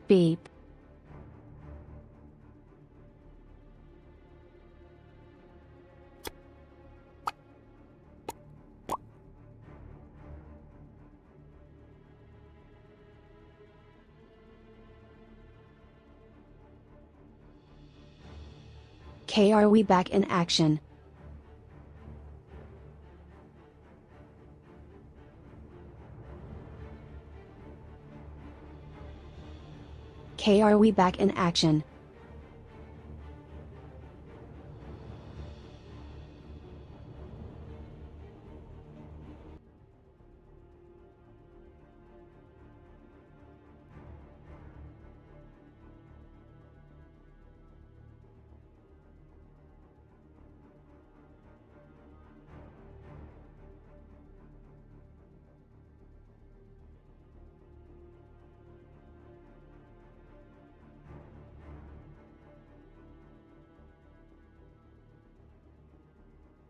Beep. Okay, are we back in action? Okay, are we back in action?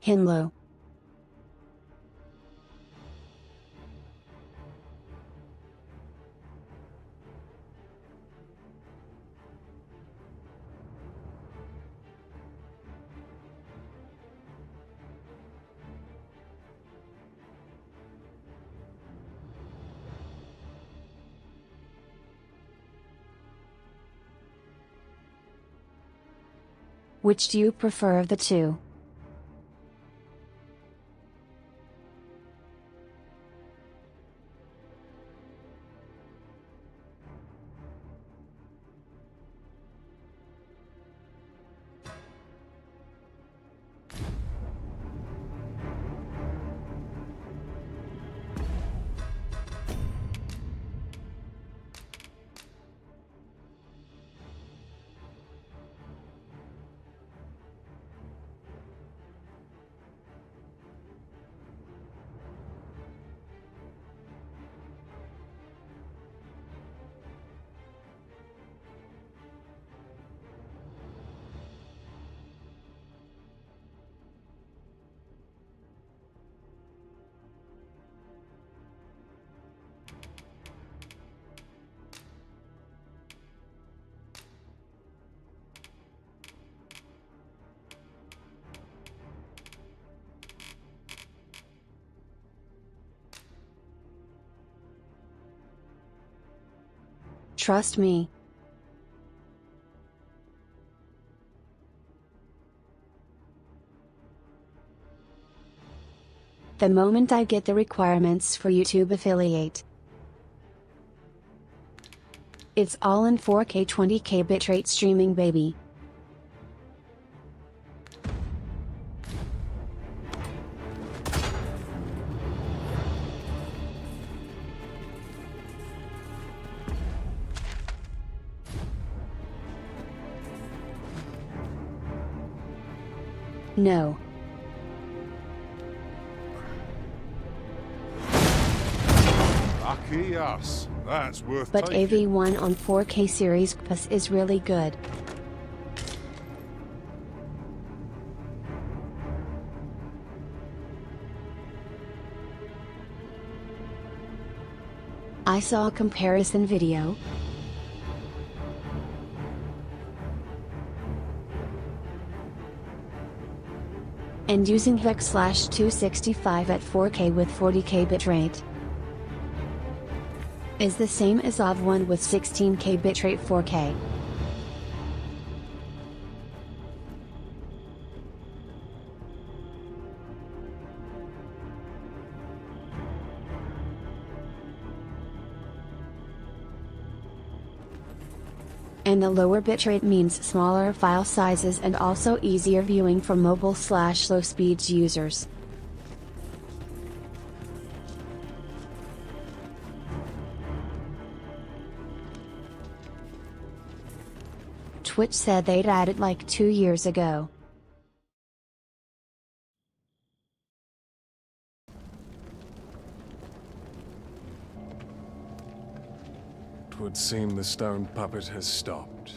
Hinlow. Which do you prefer of the two? Trust me. The moment I get the requirements for YouTube affiliate. It's all in 4K 20K bitrate streaming, baby. No. Lucky us. That's worth But taking. AV1 on 4K series plus is really good. I saw a comparison video. And using HEC/265 at 4K with 40K bitrate is the same as AV1 with 16K bitrate 4K. And the lower bitrate means smaller file sizes and also easier viewing for mobile/low speeds users. Twitch said they'd add it like 2 years ago. Would seem the stone puppet has stopped.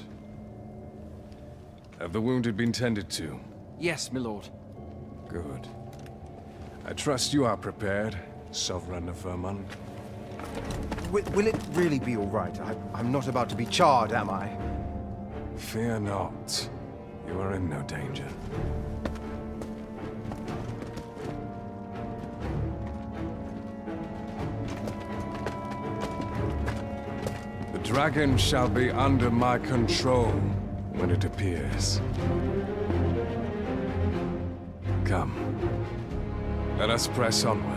Have the wounded been tended to? Yes, my lord. Good. I trust you are prepared, Sovereign of Vermund. Will it really be all right? I'm not about to be charred, am I? Fear not. You are in no danger. The dragon shall be under my control when it appears. Come. Let us press onward.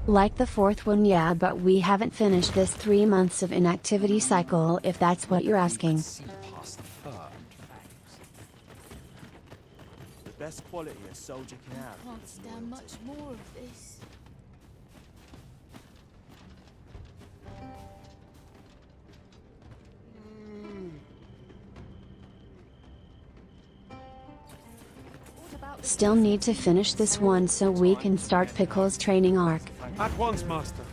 Like the fourth one, yeah, but we haven't finished this 3 months of inactivity cycle, if that's what you're asking. The best quality a soldier can have. Can't stand much more of this. Still need to finish this one so we can start Pickle's training arc. At once, Master.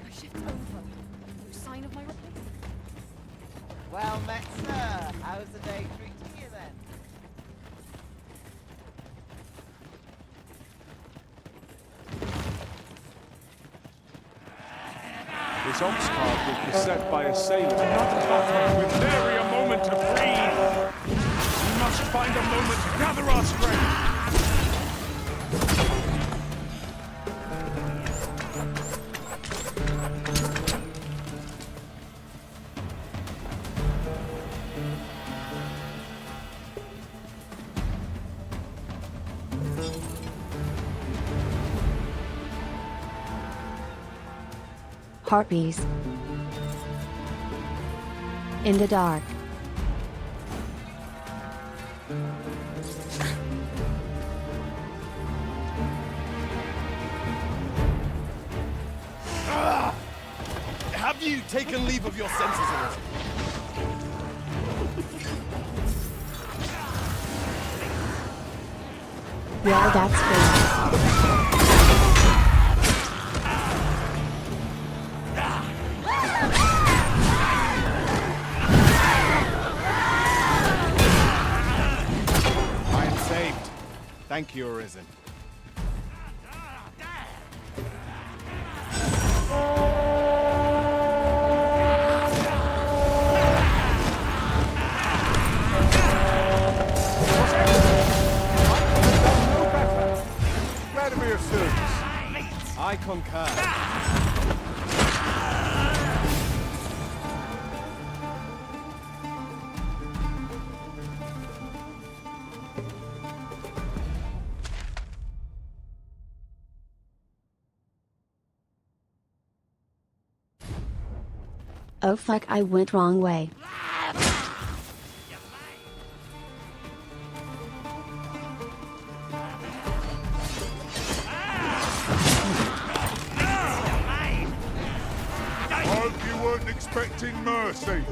My shift's over. No sign of my replacement. Well met, sir. How's the day treating you then? This ox cart will be set by a sailor, not a butler, with nary a moment to breathe. We must find a moment to gather our strength. Harpies. In the dark. Have you taken leave of your senses a little? Yeah, that's great. I am saved. Thank you, Arisen. Vladimir service. I concur. Oh fuck, I went wrong way. Hope you weren't expecting mercy.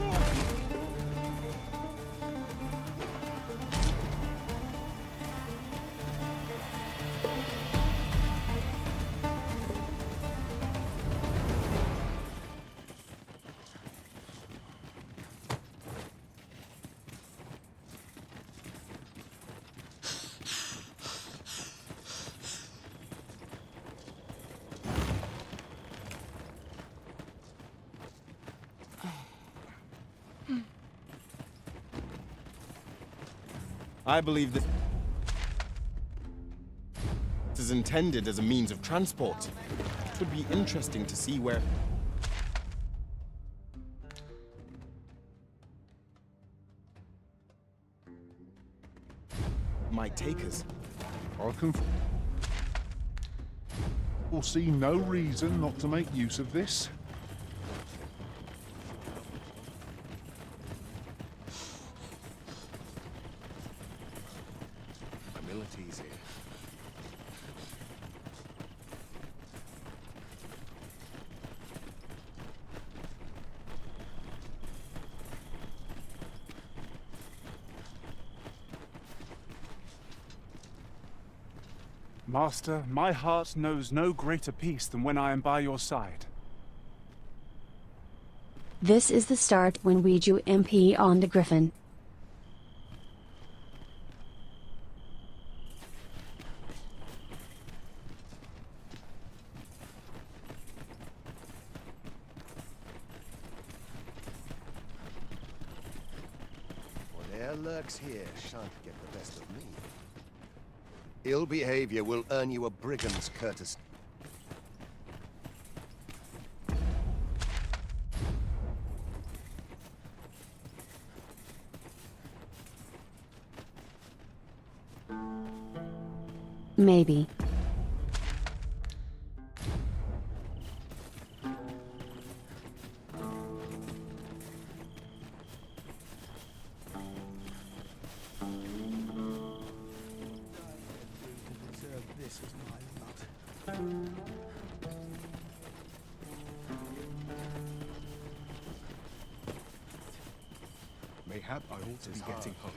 I believe this is intended as a means of transport. It would be interesting to see where... might take us. I can foresee no reason not to make use of this. Abilities here. Master, my heart knows no greater peace than when I am by your side. This is the start when we do MP on the Griffin. Whatever lurks here shan't get the best of me. Ill behavior will earn you a brigand's courtesy. Maybe. Mayhap I ought to be getting home.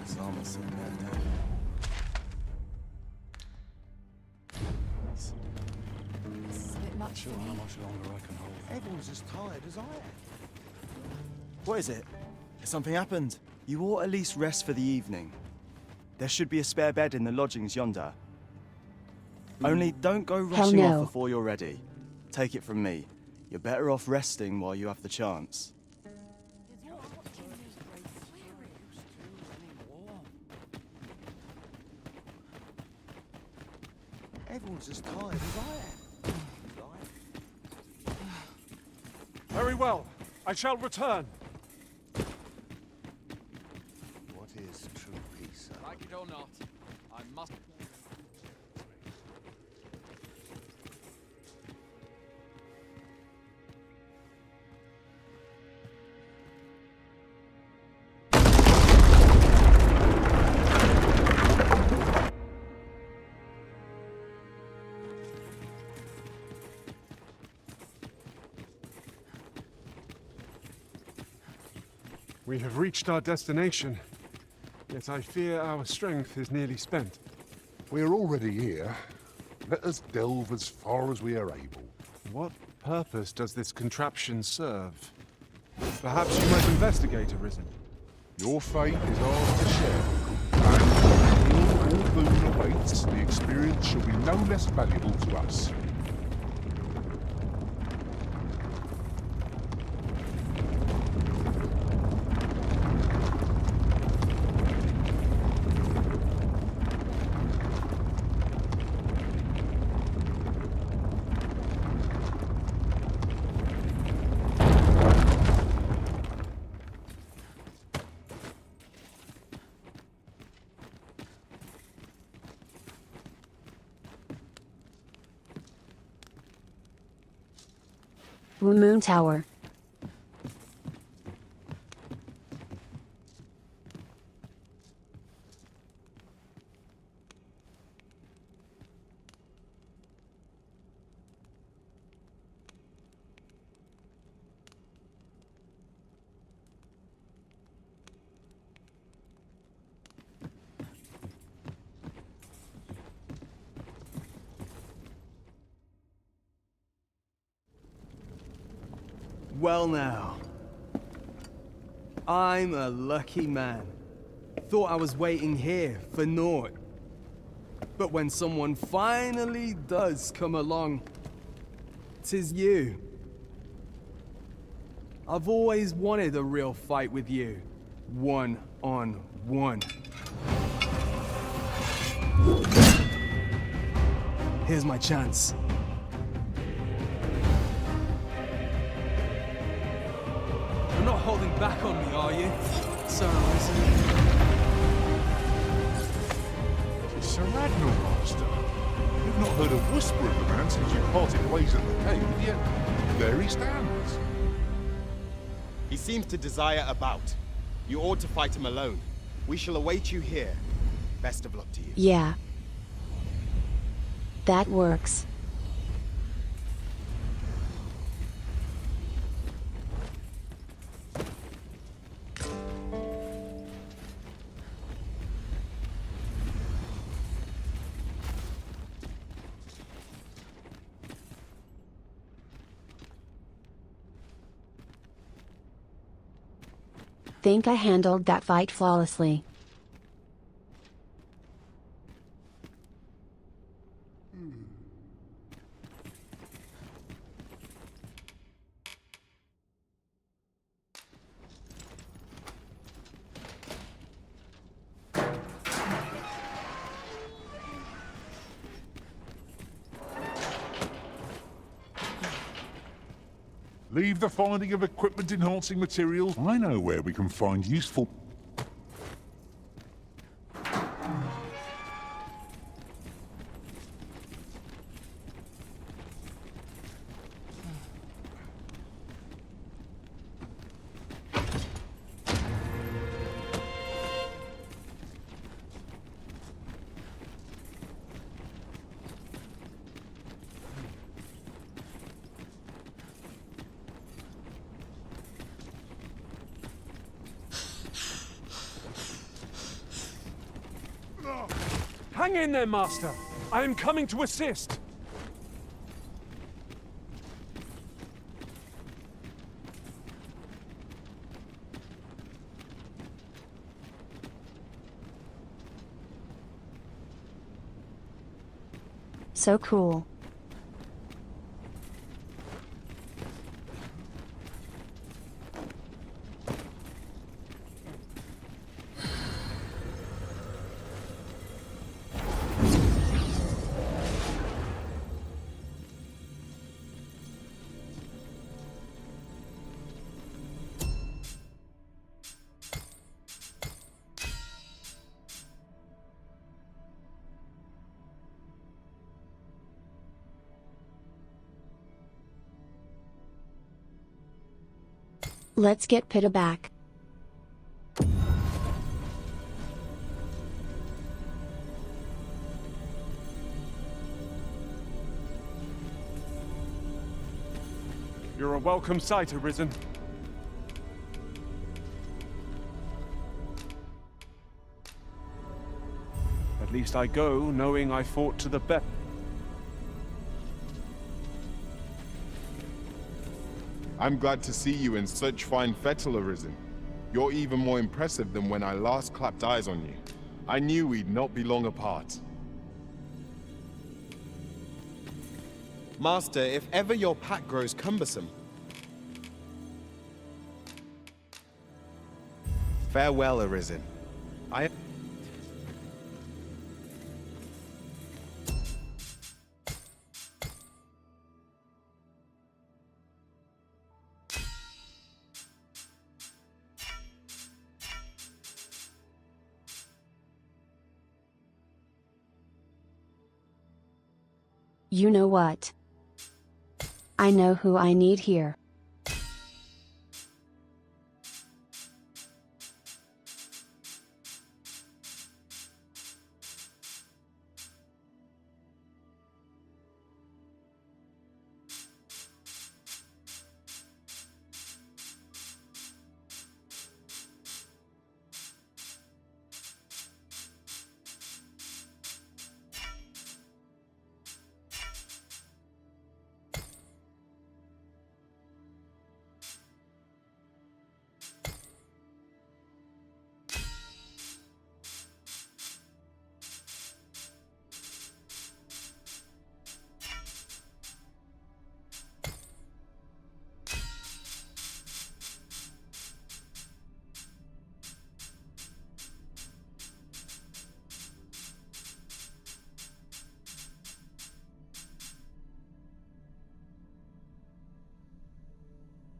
It's almost so bad. This is a bit much Sure, for how me. much longer I can hold. Everyone's as tired as I am. What is it? Has something happened? You ought at least rest for the evening. There should be a spare bed in the lodgings yonder. Only don't go rushing no. off before you're ready. Take it from me. You're better off resting while you have the chance. Everyone's as tired as I am. Very well. I shall return. What is true peace, sir? Like it or not, I must... We have reached our destination, yet I fear our strength is nearly spent. We are already here. Let us delve as far as we are able. What purpose does this contraption serve? Perhaps you might investigate, Arisen. Your fate is ours to share. And all boon awaits, the experience shall be no less valuable to us. Blue Moon Tower. Well now. I'm a lucky man. Thought I was waiting here for naught. But when someone finally does come along, 'tis you. I've always wanted a real fight with you. One-on-one. Here's my chance. You're not holding back on me, are you, Sir Arisen? It's Sir Admiral, Master. You've not heard a whisper of the man since you parted ways at the cave, yet there he stands. He seems to desire a bout. You ought to fight him alone. We shall await you here. Best of luck to you. Yeah. That works. think I handled that fight flawlessly. Leave the finding of equipment-enhancing materials. I know where we can find useful... Hang in there, Master! I am coming to assist! So cool. Let's get Pitta back. You're a welcome sight, Arisen. At least I go knowing I fought to the best. I'm glad to see you in such fine fettle, Arisen. You're even more impressive than when I last clapped eyes on you. I knew we'd not be long apart. Master, if ever your pack grows cumbersome... Farewell, Arisen. I... You know what? I know who I need here.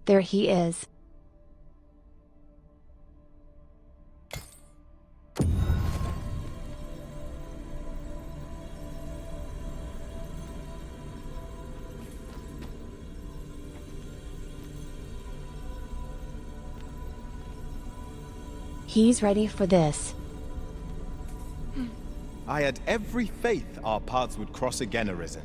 There he is. He's ready for this. I had every faith our paths would cross again, Arisen.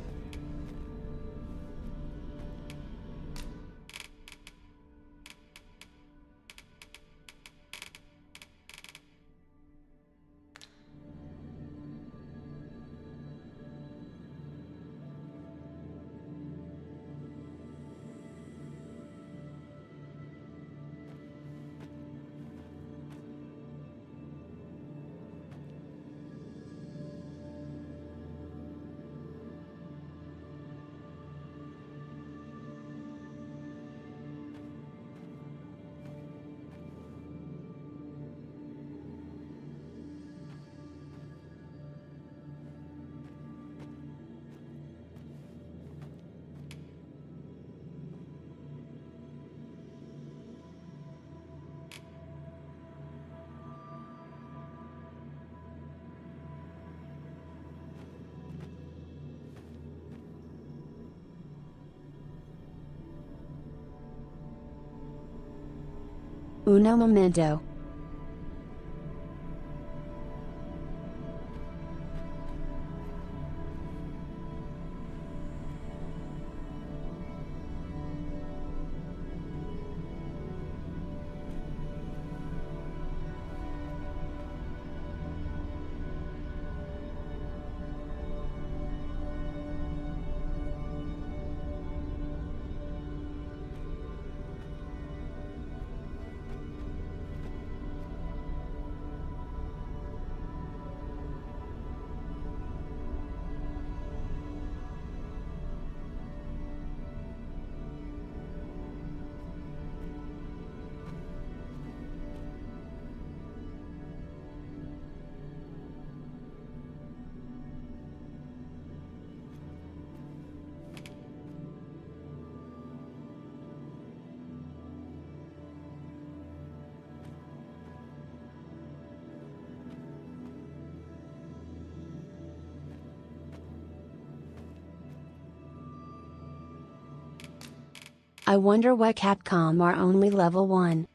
Uno momento. I wonder why Capcom are only level 1.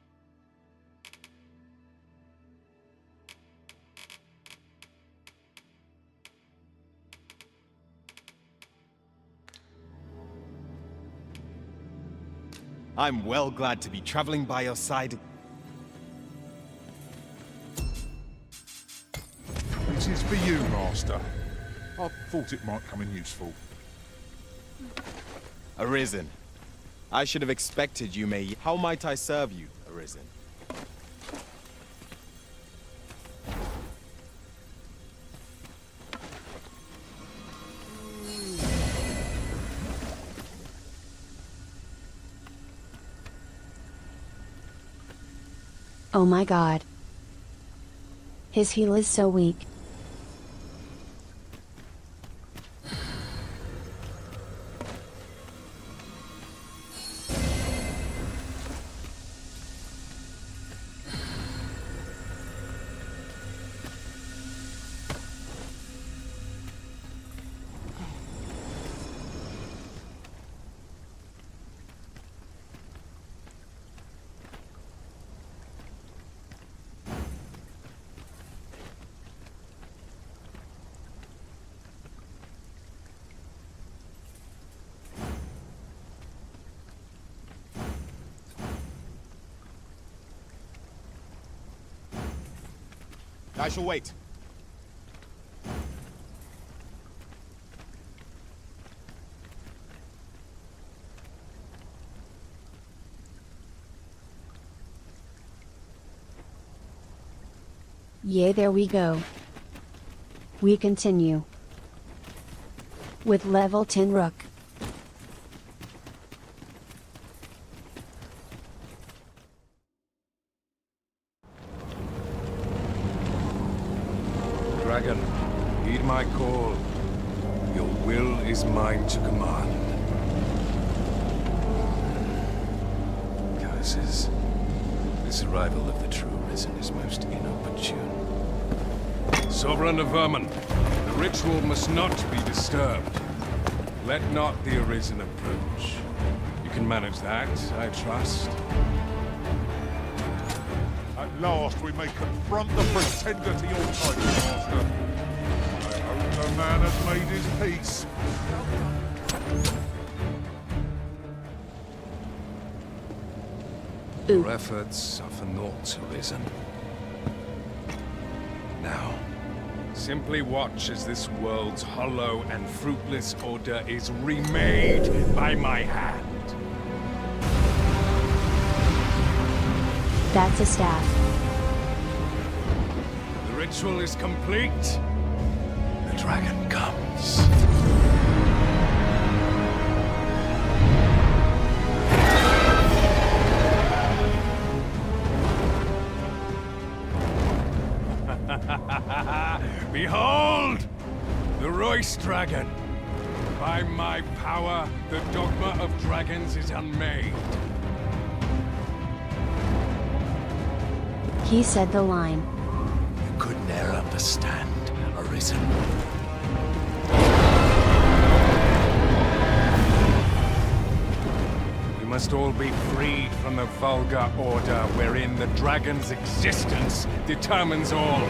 I'm well glad to be traveling by your side. This is for you, Master. I thought it might come in useful. Arisen. I should have expected you may... How might I serve you, Arisen? Oh my god. His heal is so weak. I shall wait. Yay, there we go. We continue. With level 10 Rook. Dragon, heed my call. Your will is mine to command. Curses. This arrival of the true Risen is most inopportune. Sovereign of Vermin, the ritual must not be disturbed. Let not the Arisen approach. You can manage that, I trust. At last we may confront the pretender to your title, Master. I hope the man has made his peace. Your efforts are for naught, Arisen. Now, simply watch as this world's hollow and fruitless order is remade by my hand. That's a staff. The ritual is complete. The dragon comes. Behold! The Royce Dragon! By my power, the dogma of dragons is unmade. He said the line. You could ne'er understand, Arisen. We must all be freed from the vulgar order wherein the dragon's existence determines all.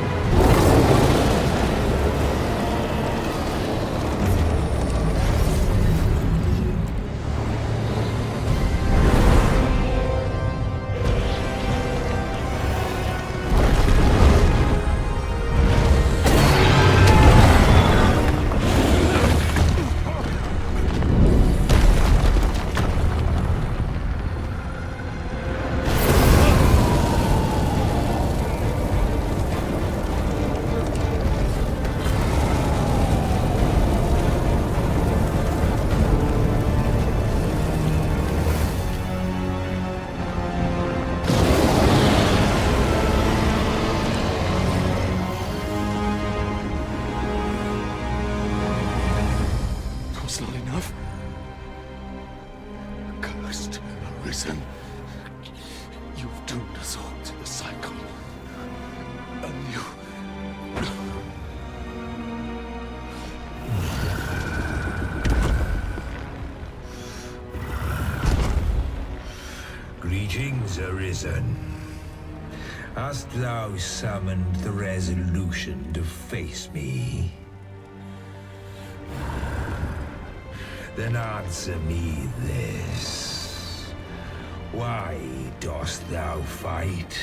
Arisen, you've doomed us all to the cycle. And you... Greetings, Arisen. Hast thou summoned the resolution to face me? Then answer me this. Why dost thou fight?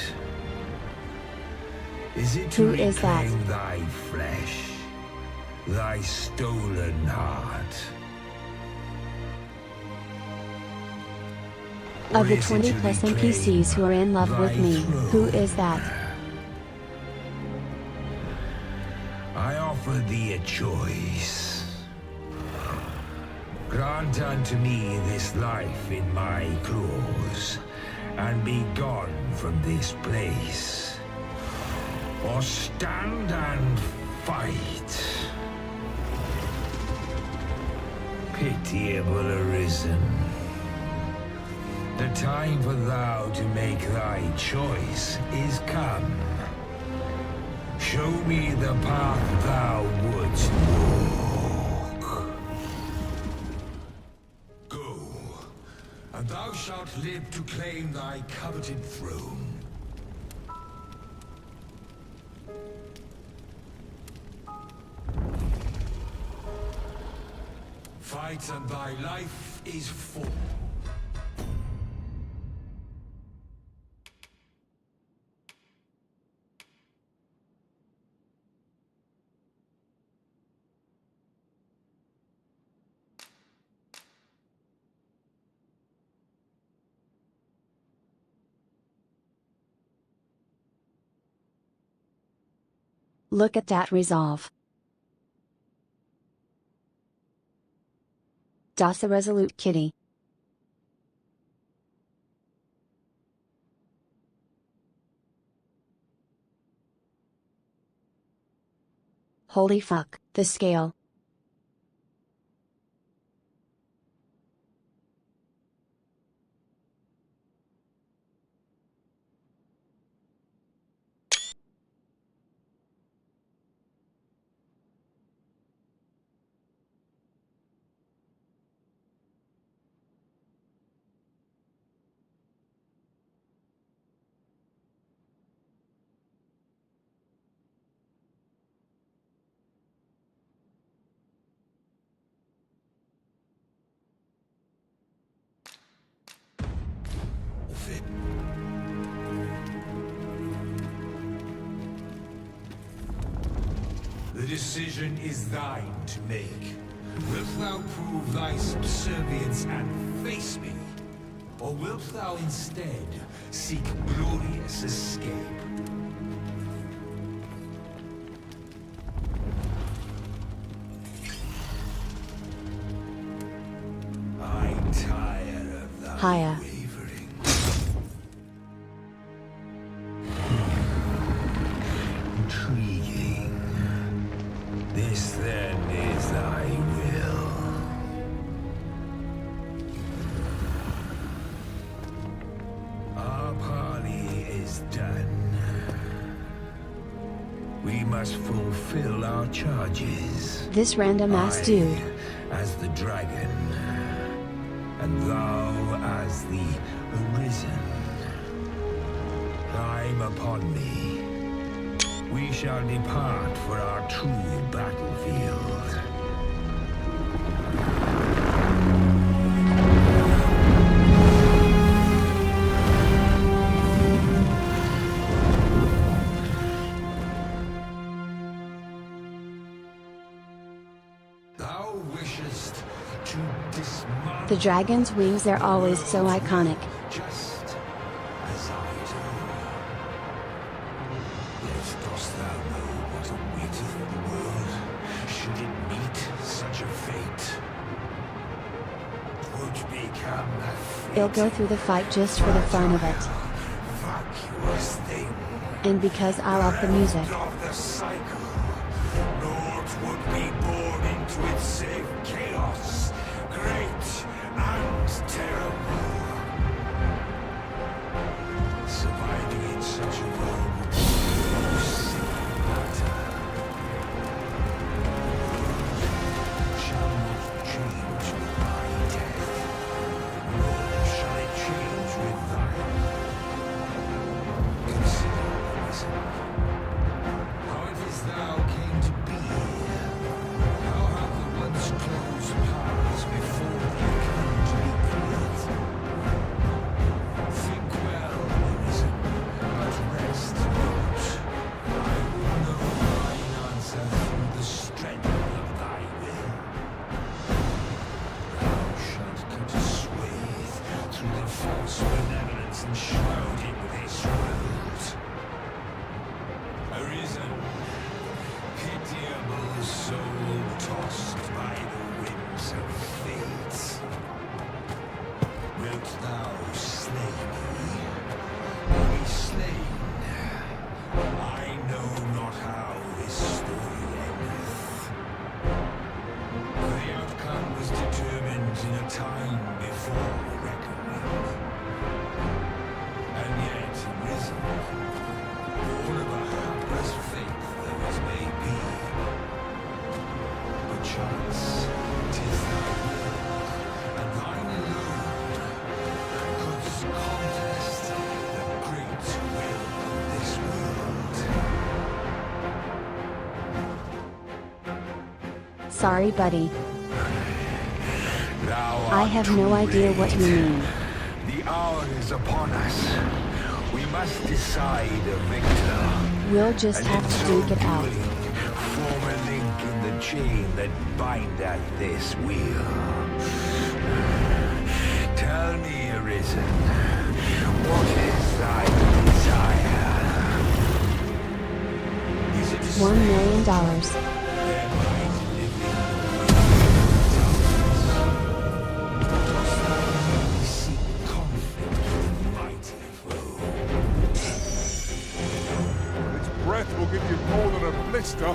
Is it to Who is that? reclaim thy flesh, thy stolen heart? Of the Or is it 20 to plus reclaim NPCs who are in love with thy me, who throne? is that? I offer thee a choice. Grant unto me this life in my claws, and be gone from this place. Or stand and fight. Pitiable Arisen. The time for thou to make thy choice is come. Show me the path thou wouldst walk. Go, and thou shalt live to claim thy coveted throne. Fight, and thy life is full. Look at that resolve. Das a resolute kitty. Holy fuck, the scale. The decision is thine to make. Wilt thou prove thy subservience and face me? Or wilt thou instead seek glorious escape? I'm tired of thy Hiya. wavering. Intriguing. This then is thy will. Our parley is done. We must fulfill our charges. This random ass dude. As the dragon, and thou as the Arisen. Climb upon me. We shall depart for our true battlefield. Thou wishest to dismount. The dragon's wings are always so iconic. Just as I do. Yet dost thou know what awaiteth the world, should it meet such a fate? 'Twould become a fate. I'll go through the fight just for the fun of it. Vacuous thing. And because I love the music. Of the cycle. Naught would be born into it save chaos, great and terrible. Surviving in such a world would be no simple matter. Shall not change with my death, nor shall it change with thine. Consider the reason. How it is thou came to be. How have the once closed paths before thee come to be cleared? Think well, Arisen, but rest not. I will know thine answer through the strength of thy will. Thou shalt cut a swathe through the false benevolence enshrouding this world. Arisen, pitiable soul tossed by the winds of fate. Wilt thou slay me, or be slain? I know not how this story endeth. The outcome was determined in a time before reckoning. And yet, Arisen, born of a hapless faith though it may be, perchance 'tis thy will, and thine alone, couldst contest the great will of this world. Sorry, buddy. Thou I art have too no idea what you late. mean. The hour is upon us. We must decide a victor. We'll just And have in to so duke it out. doing, form a link in the chain that bindeth this wheel. Tell me, Arisen, what is thy desire? Is it $1 million. there might live in the dost thou only seek conflict with the mighty foe? Its breath will give you more than a blister,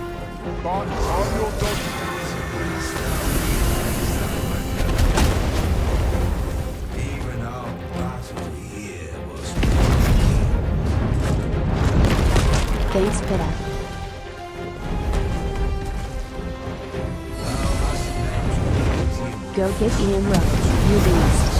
but I'm your dogma. Even our battle here was Thanks, Pitta. Go get Ian Rowe, you beast.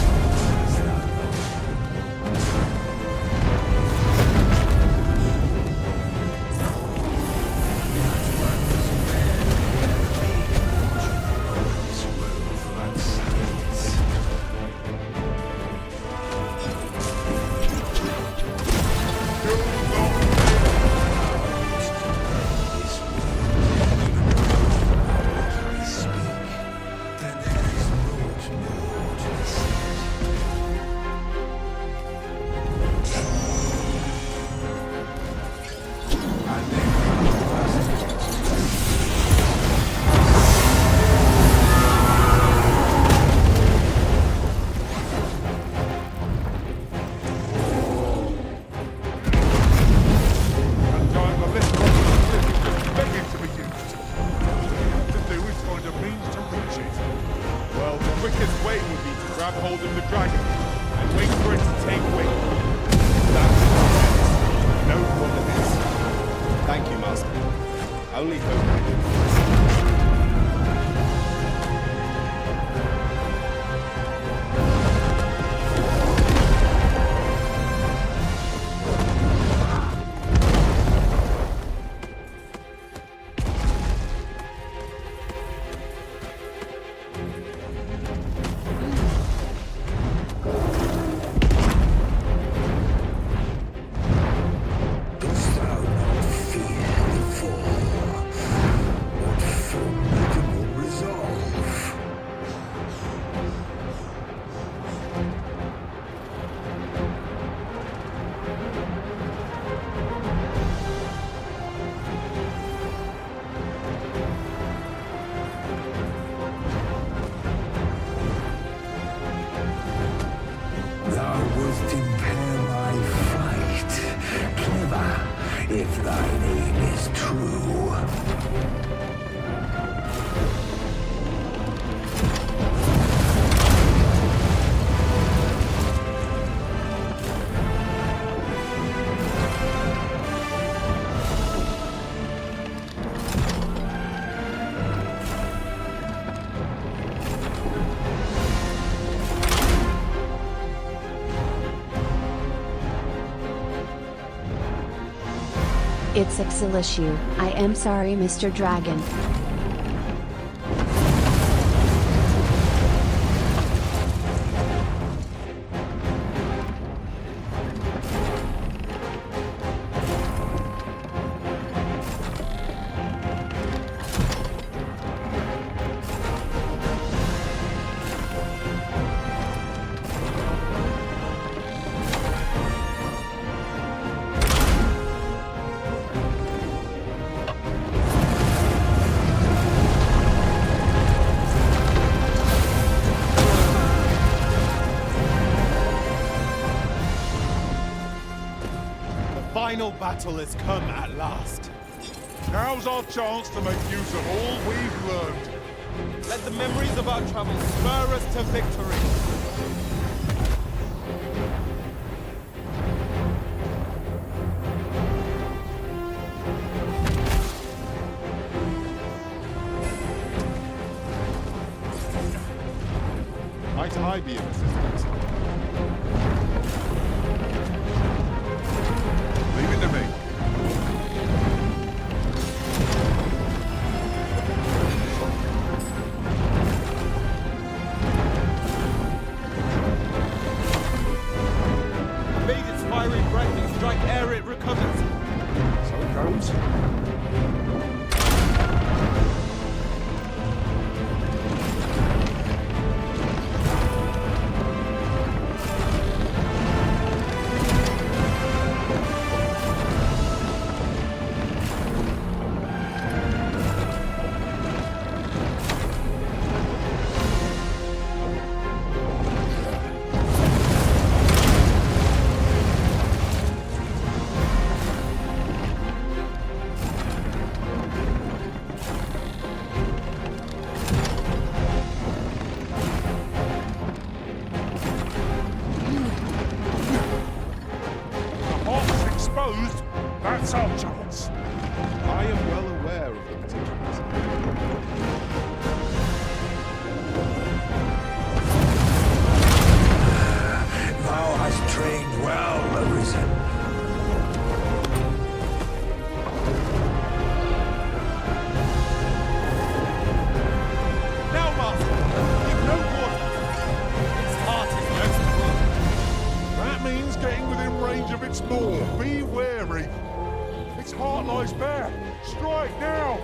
grab hold of the dragon and wait for it to take wing. That's no problem is. Thank you, Master. I only hope I did. true. It's Ixalishu. I am sorry, Mr. Dragon. Final battle has come at last. Now's our chance to make use of all we've learned. Let the memories of our travels spur us to victory. Might I be of assistance? Leave it to me. Bathe its fiery breath and strike ere it recovers. So it goes. That's our chance. I am well aware of the particulars. Thou hast trained well, Arisen. Now, Master, give no quarter. Its heart is most full. That means getting within range of its maw. Be wary. Its heart lies bare. Strike now!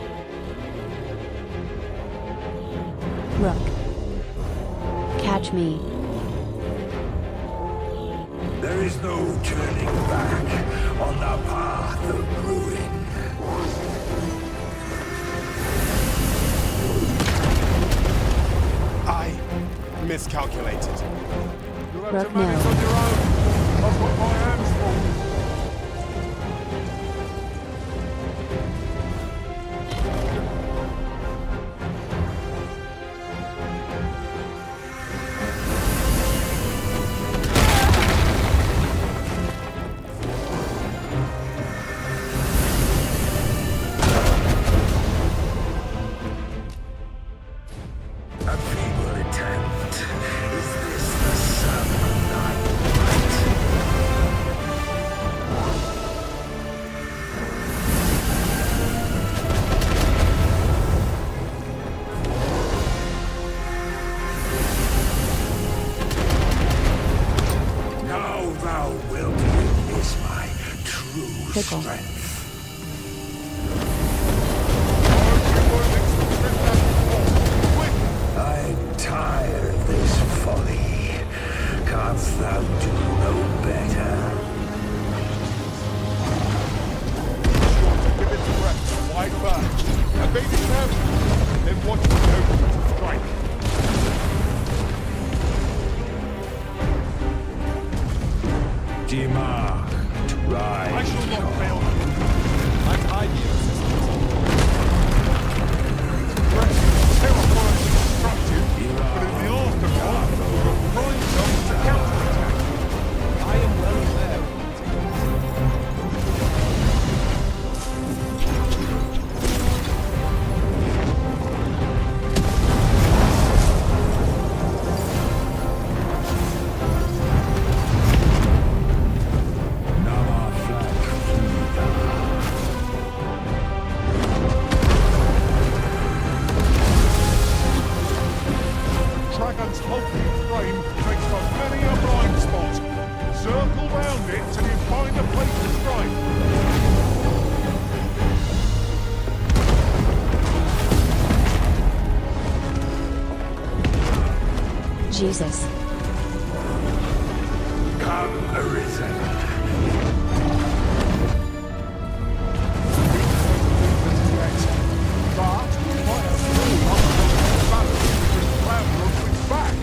Rook. Catch me. There is no turning back on the path of ruin. I miscalculated. You'll have Rook, to manage no. on your own. I've got my hands full. A feeble attempt. Is this the sermon I write? Now thou wilt witness my true Pickle. strength. I'm tired of this folly. Canst thou do no better? Give its breath a wide berth. And bait its head. Then watch it open to strike. Demand, rise. I shall not fail. Might I be of assistance? dragon's hulking frame makes for many a blind spot. Circle round it till you find a place to strike. Jesus. Come, Arisen. But we might have still got the balance because Cloud looks its back.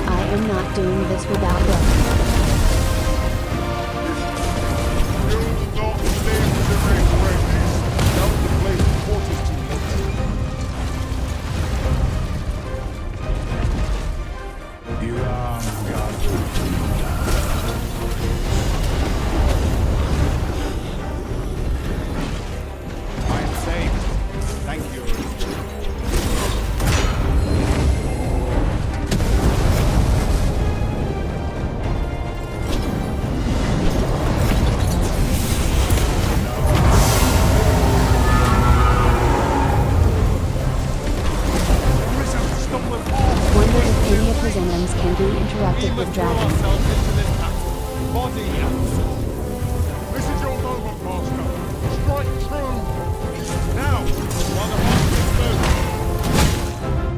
I am not doing this without book. You'll not live to regret this. Don't play the quarters too late. You are God. I'm safe. Thank you. Wonder if any of his enemies can be interrupted with dragons. Ourselves into this battle. Body answer. This is your moment, Master. Strike true. Now, while the monsters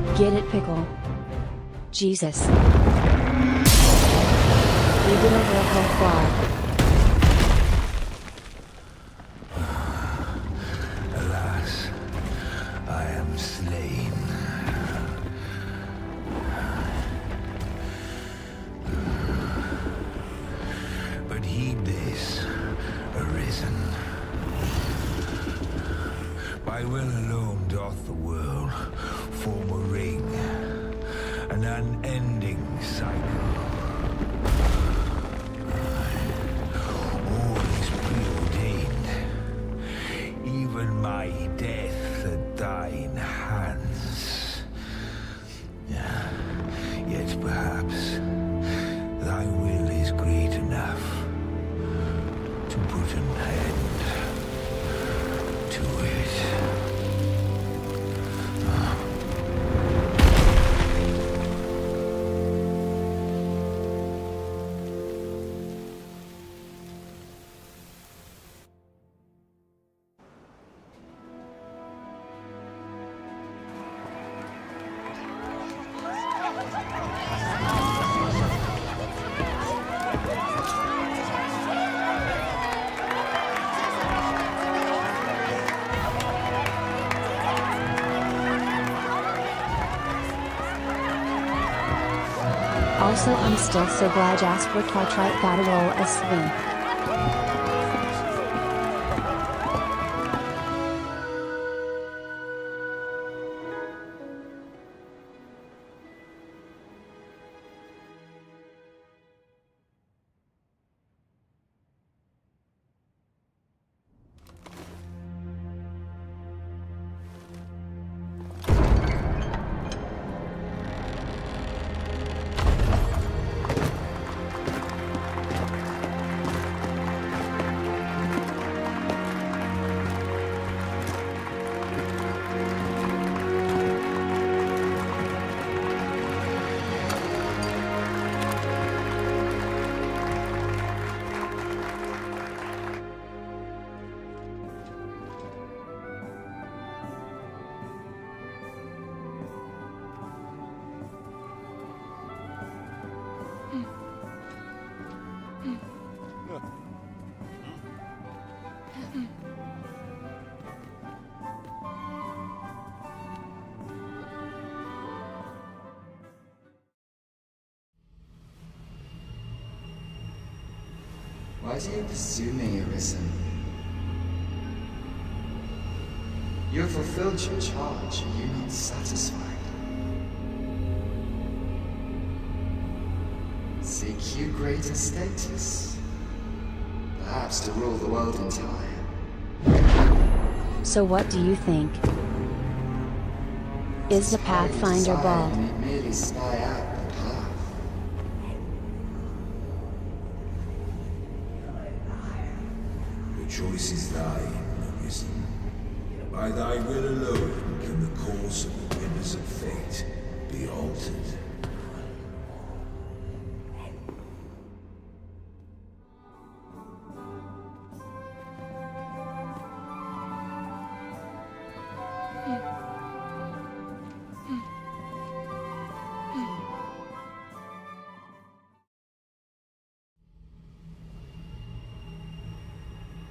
move. Get it, Pickle. Jesus. We've been over a whole far. Alas, I am slain. But heed this, Arisen. By will alone doth the world form a ring, an unending cycle. All is preordained, even my death at thine hands. Yet perhaps thy will is great enough to put an end to it. Also, I'm still so glad Jasper Cartwright got a role as Sven. Why do you pursue me, Arisen? You have fulfilled your charge, are you not satisfied? Seek you greater status? Perhaps to rule the world entire. So what do you think? Is the Pathfinder bald? And it merely spy out the path. The choice is thine, Arisen. By thy will alone can the course of the winners of fate be altered.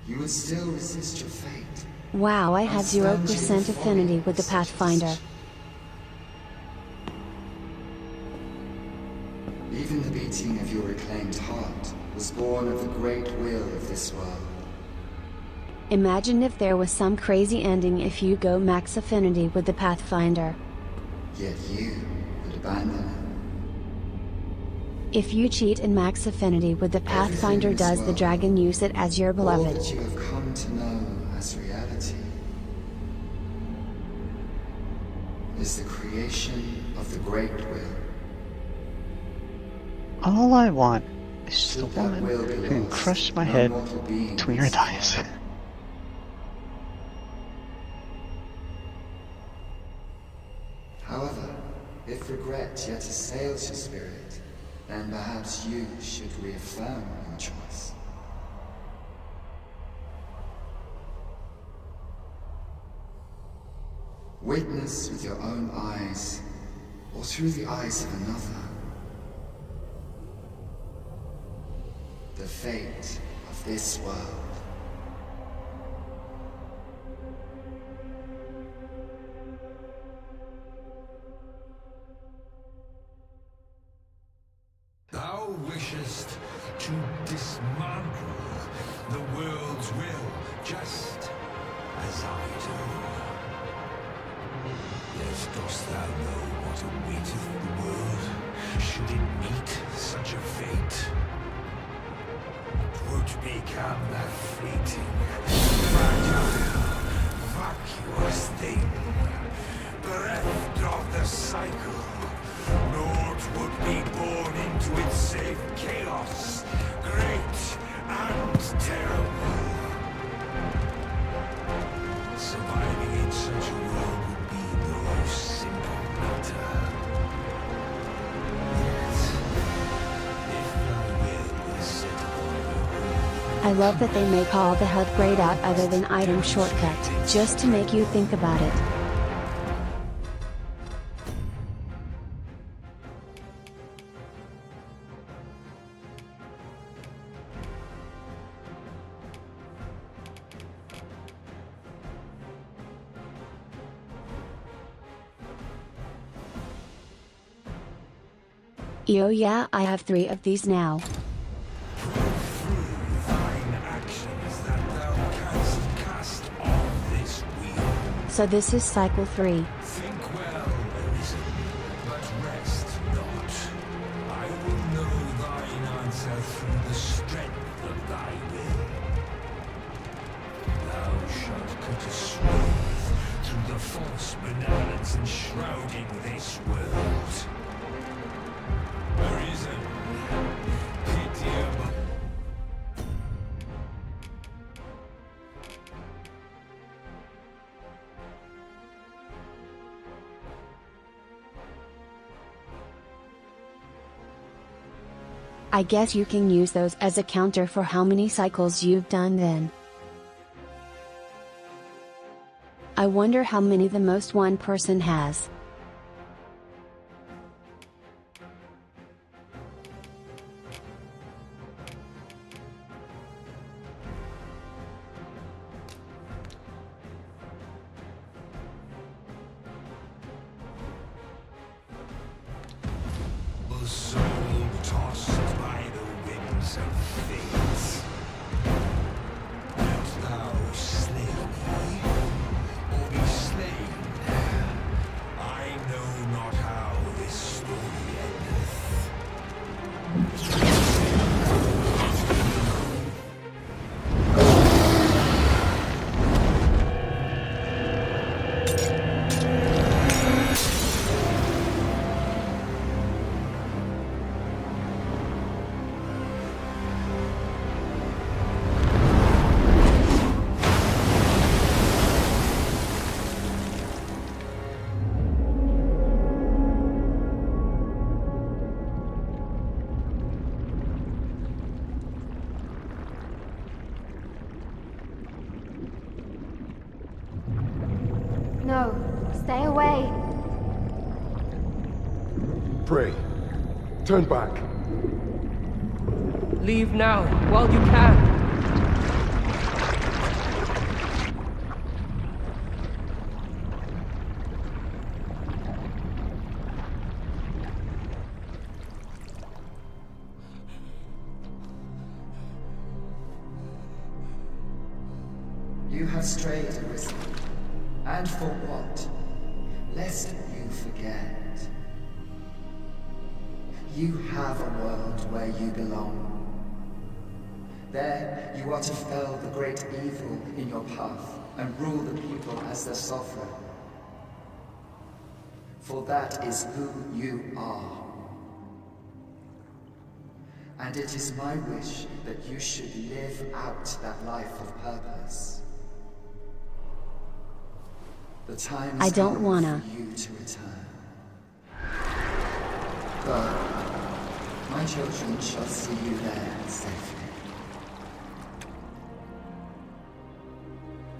You would still resist your fate. Wow, I have 0% affinity with the Pathfinder. Even the beating of your reclaimed heart was born of the great will of this world. Imagine if there was some crazy ending if you go max affinity with the Pathfinder. Yet you would abandon it. If you cheat in max affinity with the Pathfinder, does the dragon use it as your All beloved? that you have come to know as reality is the creation of the great will. All I want is the woman who can crush my head between her thighs. However, if regret yet assails your spirit, then perhaps you should reaffirm your choice. Witness with your own eyes, or through the eyes of another, the fate of this world. Thou wishest to dismantle the world's will, just as I do. Yet dost thou know what awaiteth the world, should it meet such a fate? 'Twould become a fleeting, fragile, vacuous thing, bereft of the cycle. Naught would be born into its safe chaos, great and terrible. Surviving in such a world would be no simple matter. Yet, if thy will is set upon your I love that they make all the HUD grayed out other than item shortcut, just to make you think about it. Oh yeah, I have 3 of these now. So this is cycle 3. Think well, Arisen, but rest not. I will know thine answer through the strength of thy will. Thou shalt cut a swathe through the false benevolence enshrouding this world. Arisen, pitiable. I guess you can use those as a counter for how many cycles you've done then. I wonder how many the most one person has. A soul tossed by the winds of fate. Wilt thou slay me, or be slain? I know not how this story endeth. pray. Turn back. Leave now, while you can. You have strayed, Arisen. And for what? Lest you forget. You have a world where you belong. There, you are to fell the great evil in your path and rule the people as their sovereign. For that is who you are. And it is my wish that you should live out that life of purpose. The time I has don't come wanna. for you to return. Go. My children shall see you there safely.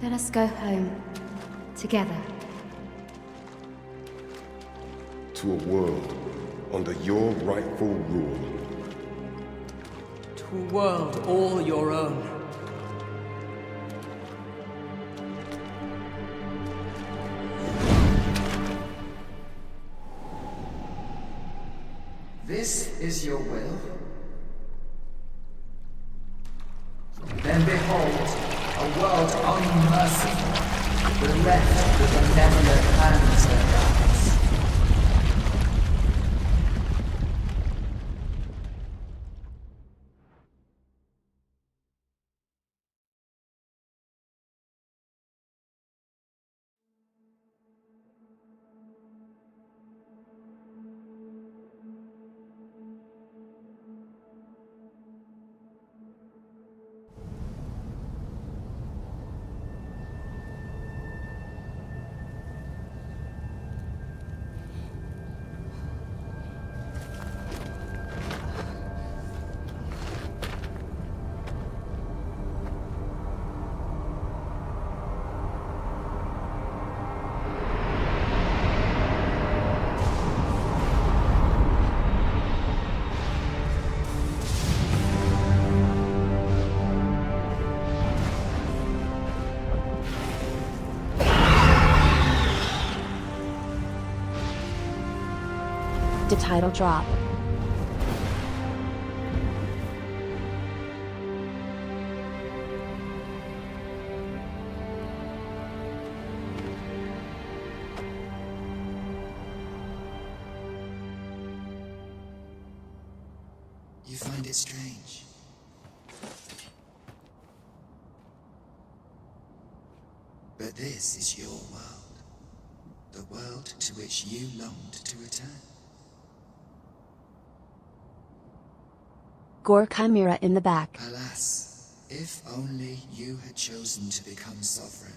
Let us go home. Together. To a world under your rightful rule. To a world all your own. This is your will? Then behold, a world unmerciful, the left with benevolent hands and eyes. The title drop. You find it strange. But this is your world. The world to which you longed to return. Gore Chimera in the back. Alas, if only you had chosen to become sovereign.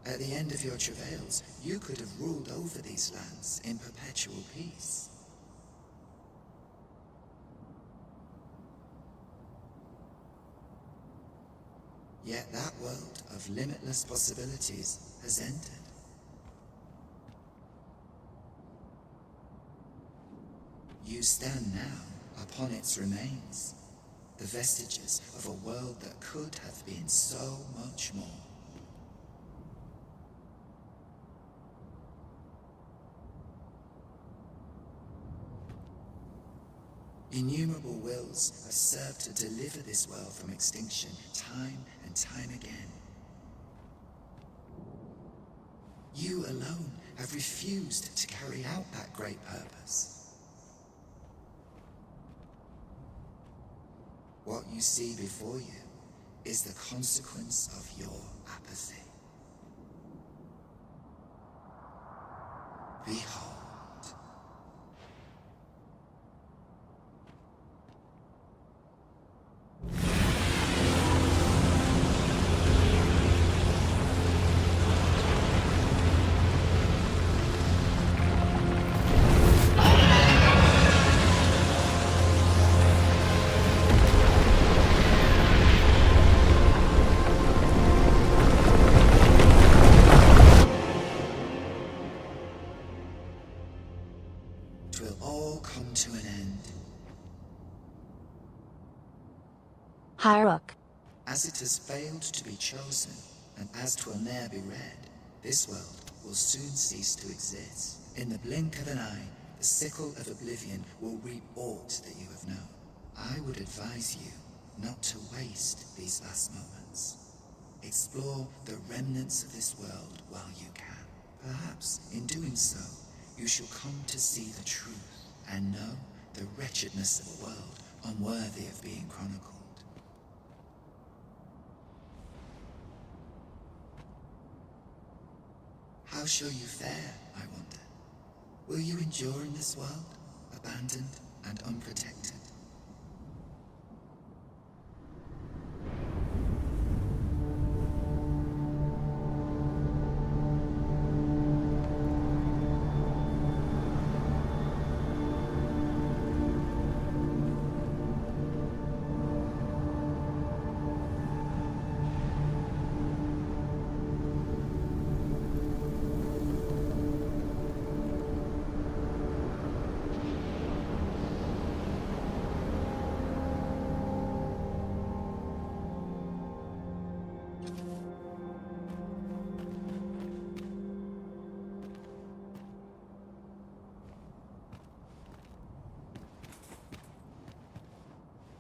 At the end of your travails, you could have ruled over these lands in perpetual peace. Yet that world of limitless possibilities has ended. You stand now upon its remains, the vestiges of a world that could have been so much more. Innumerable wills have served to deliver this world from extinction time and time again. You alone have refused to carry out that great purpose. What you see before you is the consequence of your apathy. Behold. it will all come to an end. Hierarch. As it has failed to be chosen, and as 'twill ne'er be read, this world will soon cease to exist. In the blink of an eye, the sickle of oblivion will reap aught that you have known. I would advise you not to waste these last moments. Explore the remnants of this world while you can. Perhaps, in doing so, you shall come to see the truth and know the wretchedness of a world unworthy of being chronicled. How shall you fare, I wonder? Will you endure in this world, abandoned and unprotected?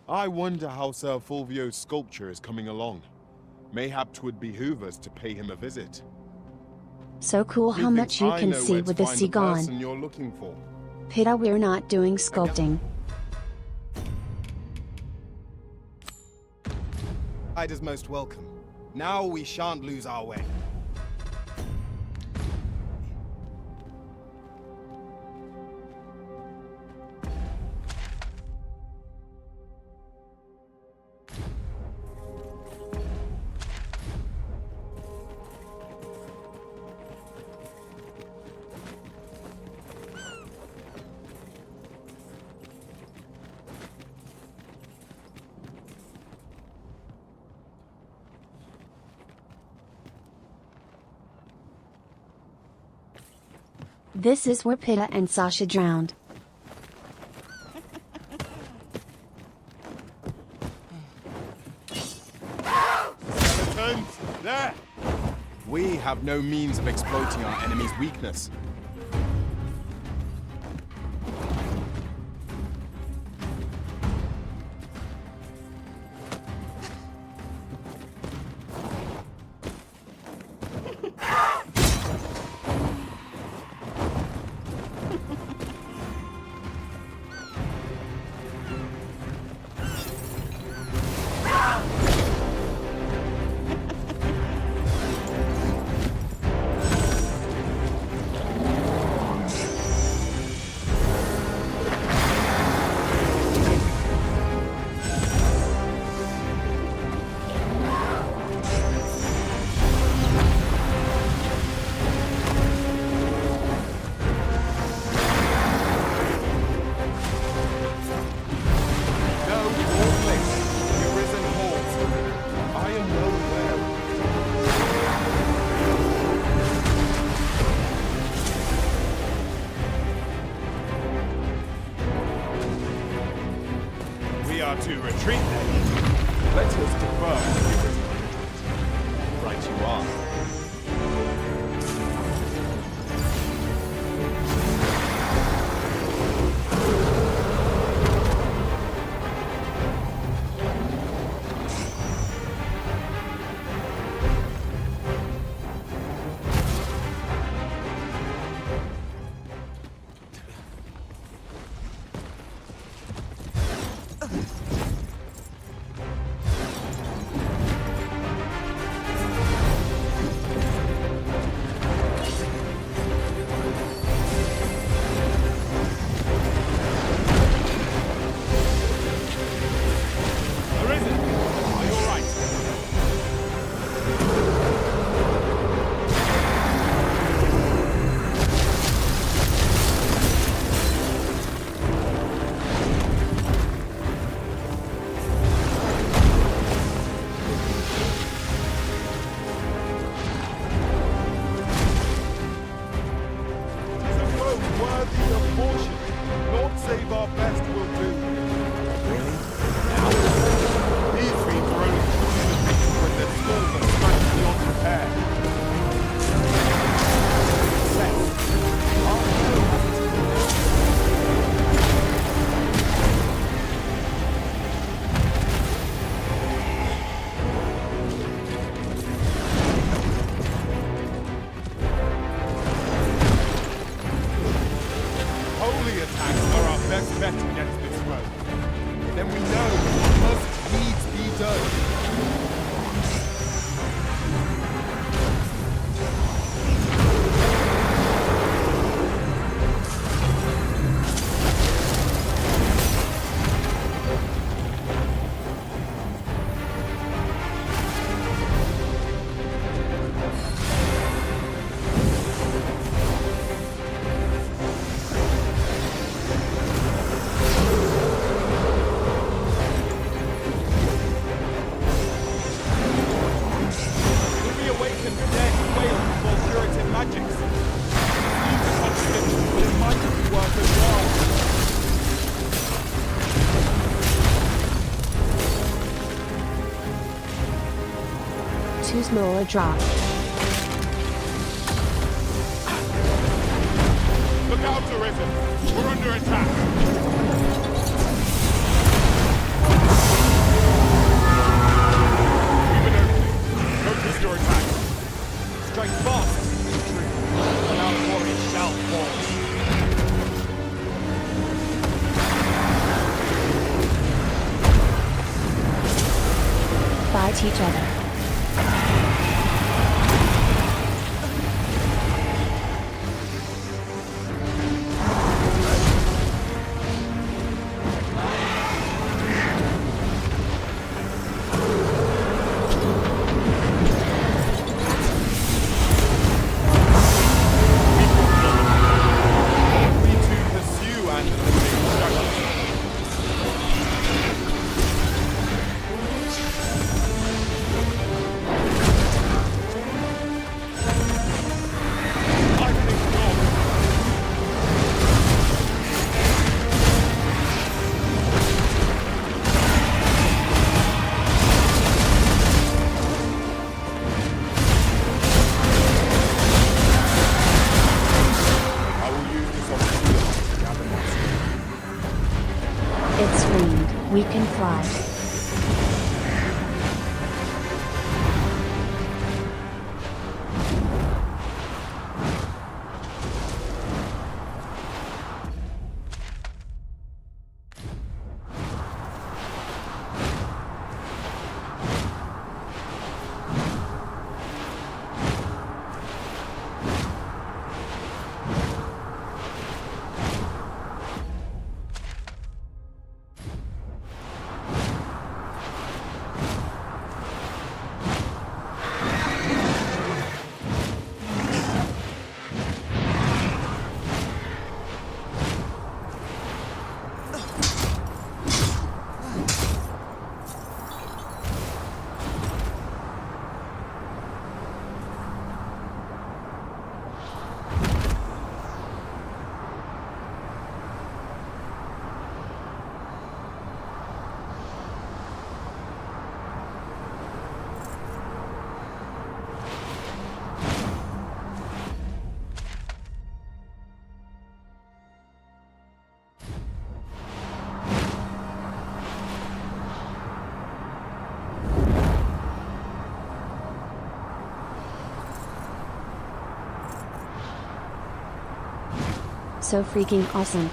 I wonder how Sir Fulvio's sculpture is coming along. Mayhap 'twould behoove us to pay him a visit. So cool how much you can see with the sea gone. You're looking for. Pita, we're not doing sculpting. Ida's most welcome. Now we shan't lose our way. This is where Pita and Sasha drowned. There! We have no means of exploiting our enemy's weakness. To retreat then. Let us confirm. Right you are. are our best bet against this foe. Then we know what must needs be done. Choose mow or drop. Look out, Arisen! We're under attack! We've an opening. Focus your attack. Strike fast! And our warriors shall fall. Fight each other. It's winged. We can fly. So freaking awesome.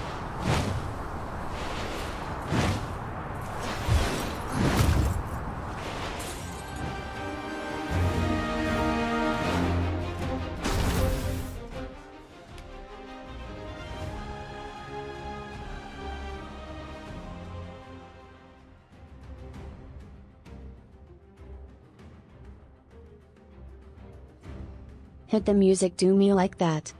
Hit the music, do me like that.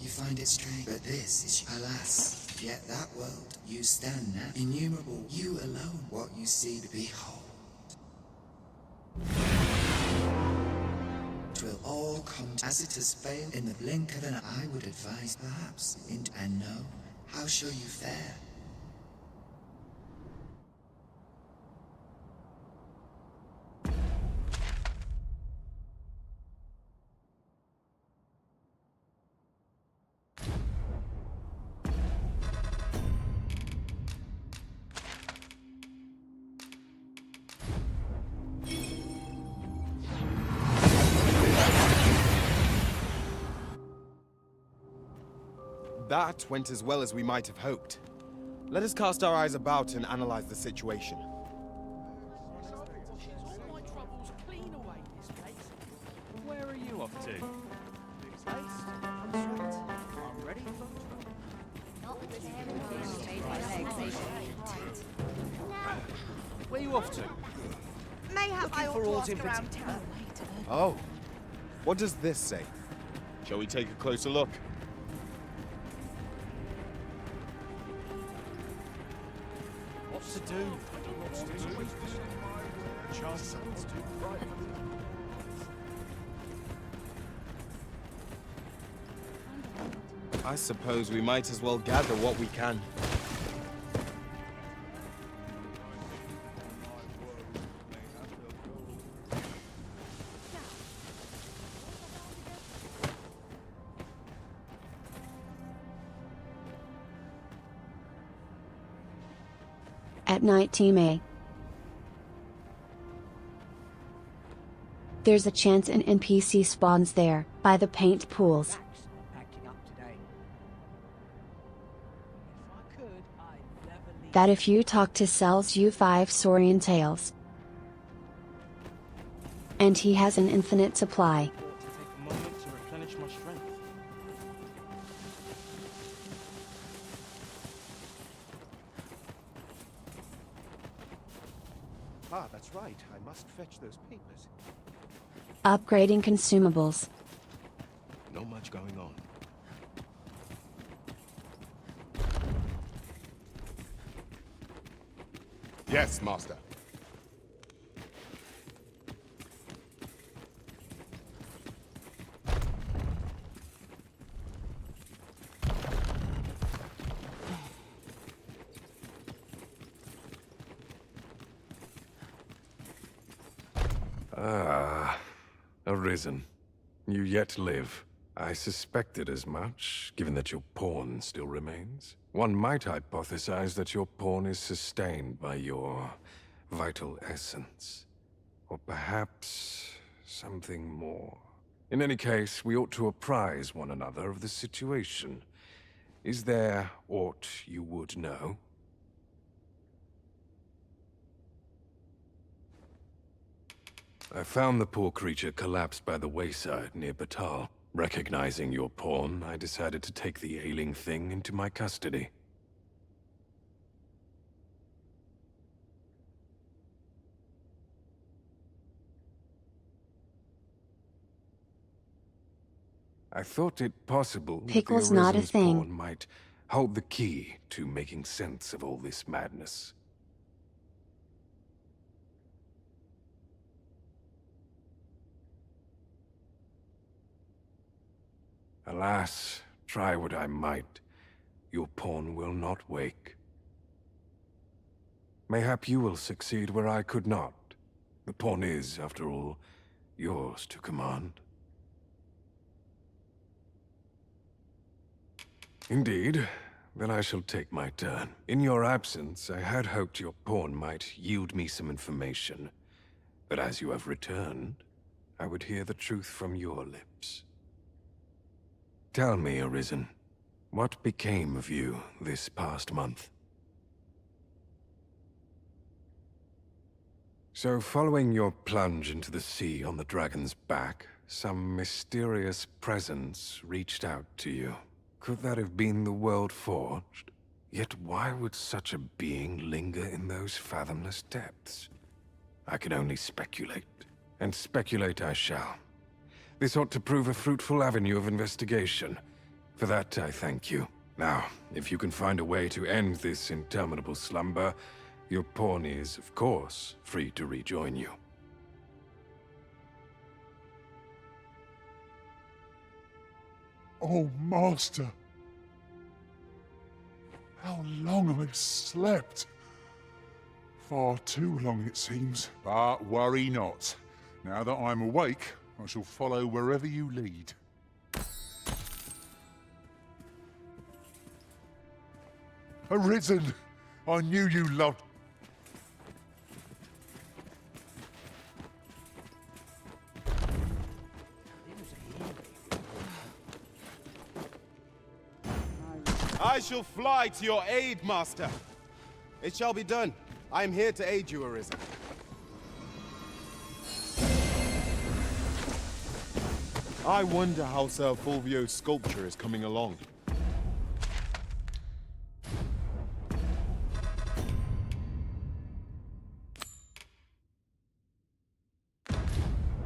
You find it strange, but this is, alas, yet that world you stand now, innumerable, you alone, what you see, behold. Twill all come as it has failed in the blink of an eye. I would advise, perhaps, and know, how shall you fare? That went as well as we might have hoped. Let us cast our eyes about and analyze the situation. Where are you off to? I'm ready. Where are you off to? Mayhap I ought for to aught ask in around town. Oh. What does this say? Shall we take a closer look? What's to do? I suppose we might as well gather what we can. At night, Team A. There's a chance an NPC spawns there, by the paint pools. That if you talk to sells you 5 Saurian tails. And he has an infinite supply. Ah, that's right. I must fetch those papers. Upgrading consumables. Not much going on. Yes, Master. Ah, Arisen. You yet live. I suspected as much, given that your pawn still remains. One might hypothesize that your pawn is sustained by your vital essence. Or perhaps something more. In any case, we ought to apprise one another of the situation. Is there aught you would know? I found the poor creature collapsed by the wayside near Batal. Recognizing your pawn, I decided to take the ailing thing into my custody. I thought it possible that the Pickle's not a Arisen's thing. pawn might hold the key to making sense of all this madness. Alas, try what I might, your pawn will not wake. Mayhap you will succeed where I could not. The pawn is, after all, yours to command. Indeed. Then I shall take my turn. In your absence, I had hoped your pawn might yield me some information. But as you have returned, I would hear the truth from your lips. Tell me, Arisen, what became of you this past month? So, following your plunge into the sea on the dragon's back, some mysterious presence reached out to you. Could that have been the World Forged? Yet why would such a being linger in those fathomless depths? I can only speculate, and speculate I shall. This ought to prove a fruitful avenue of investigation. For that, I thank you. Now, if you can find a way to end this interminable slumber, your pawn is, of course, free to rejoin you. Oh, Master. How long I've slept. Far too long, it seems. But worry not. Now that I'm awake, I shall follow wherever you lead. Arisen! I knew you loved... I shall fly to your aid, Master. It shall be done. I am here to aid you, Arisen. I wonder how Sir Fulvio's sculpture is coming along.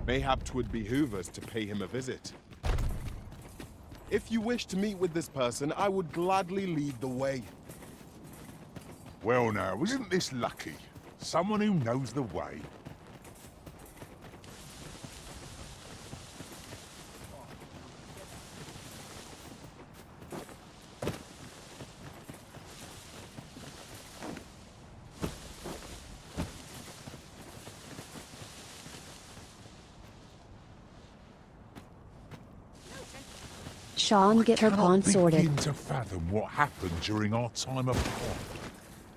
Mayhap 'twould behoove us to pay him a visit. If you wish to meet with this person, I would gladly lead the way. Well now, isn't this lucky? Someone who knows the way. Sean, get her pawn sorted. I can't begin to fathom what happened during our time apart.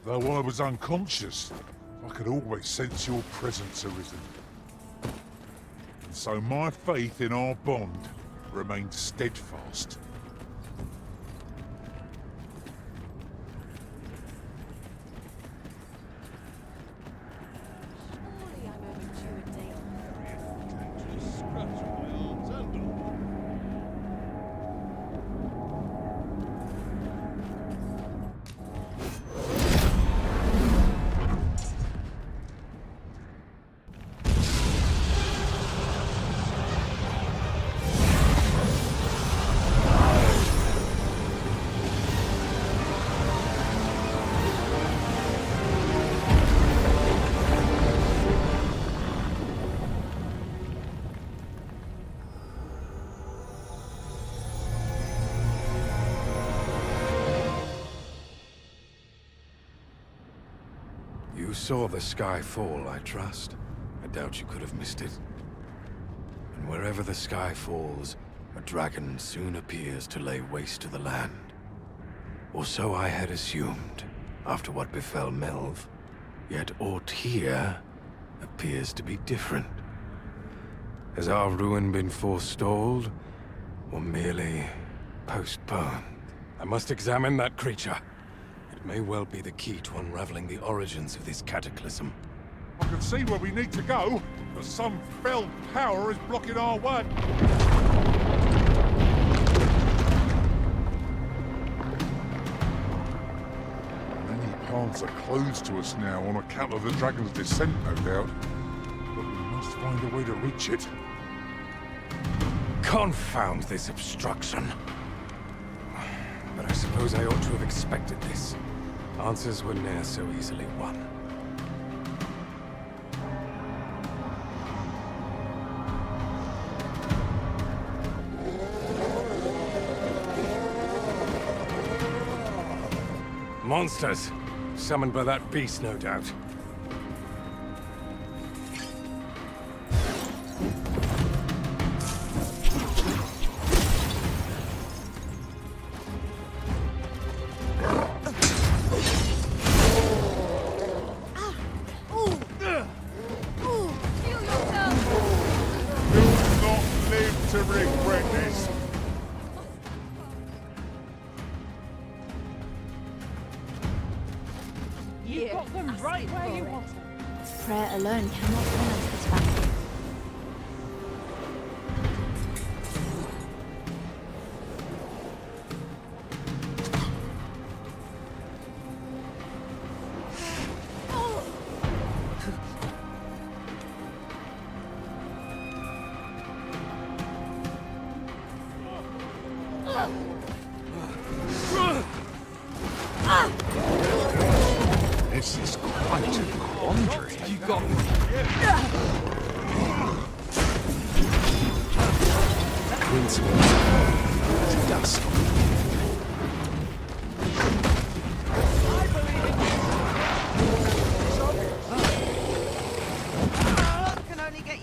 Though I was unconscious, I could always sense your presence, Arisen. And so my faith in our bond remained steadfast. You saw the sky fall, I trust. I doubt you could have missed it. And wherever the sky falls, a dragon soon appears to lay waste to the land. Or so I had assumed, after what befell Melv. Yet aught here appears to be different. Has our ruin been forestalled, or merely postponed? I must examine that creature. It may well be the key to unraveling the origins of this cataclysm. I can see where we need to go, but some fell power is blocking our way. Many paths are closed to us now on account of the dragon's descent, no doubt. But we must find a way to reach it. Confound this obstruction. But I suppose I ought to have expected this. Answers were ne'er so easily won. Monsters! Summoned by that beast, no doubt. Prayer alone cannot balance this battle.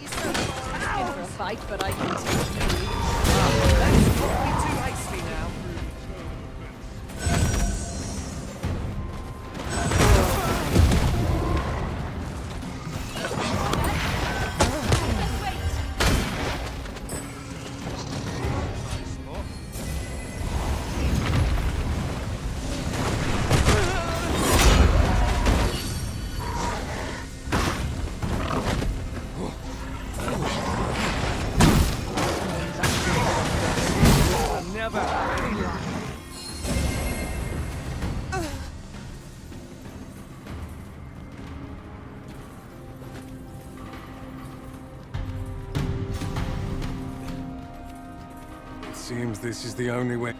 get yourself In for a fight, but I can take you. Let's not be too hasty now. Seems this is the only way.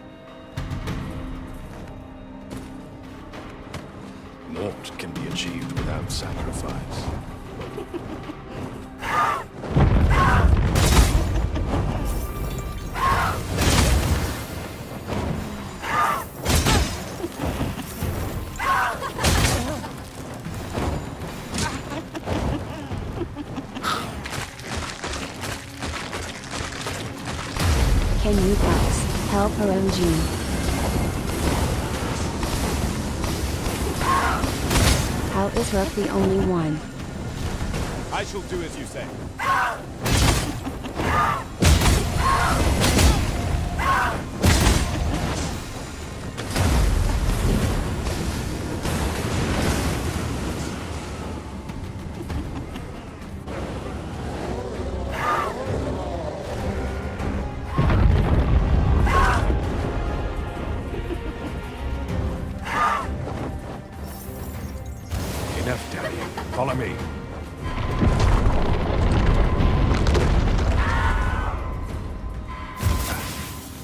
Naught can be achieved without sacrifice. Can you guys help OMG? How is Rook the only one? I shall do as you say. Enough, Daddy. Follow me.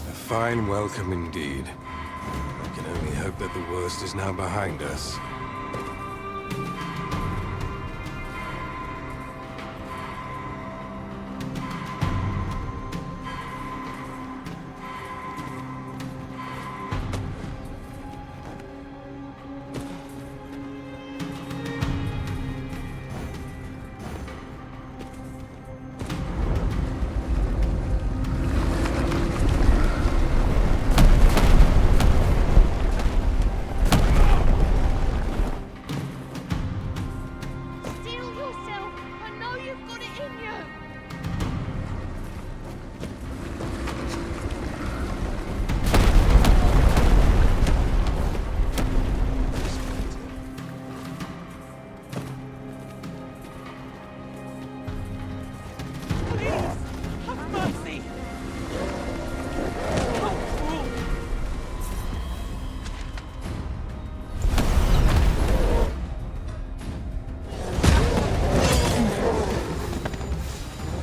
A fine welcome indeed. I can only hope that the worst is now behind us.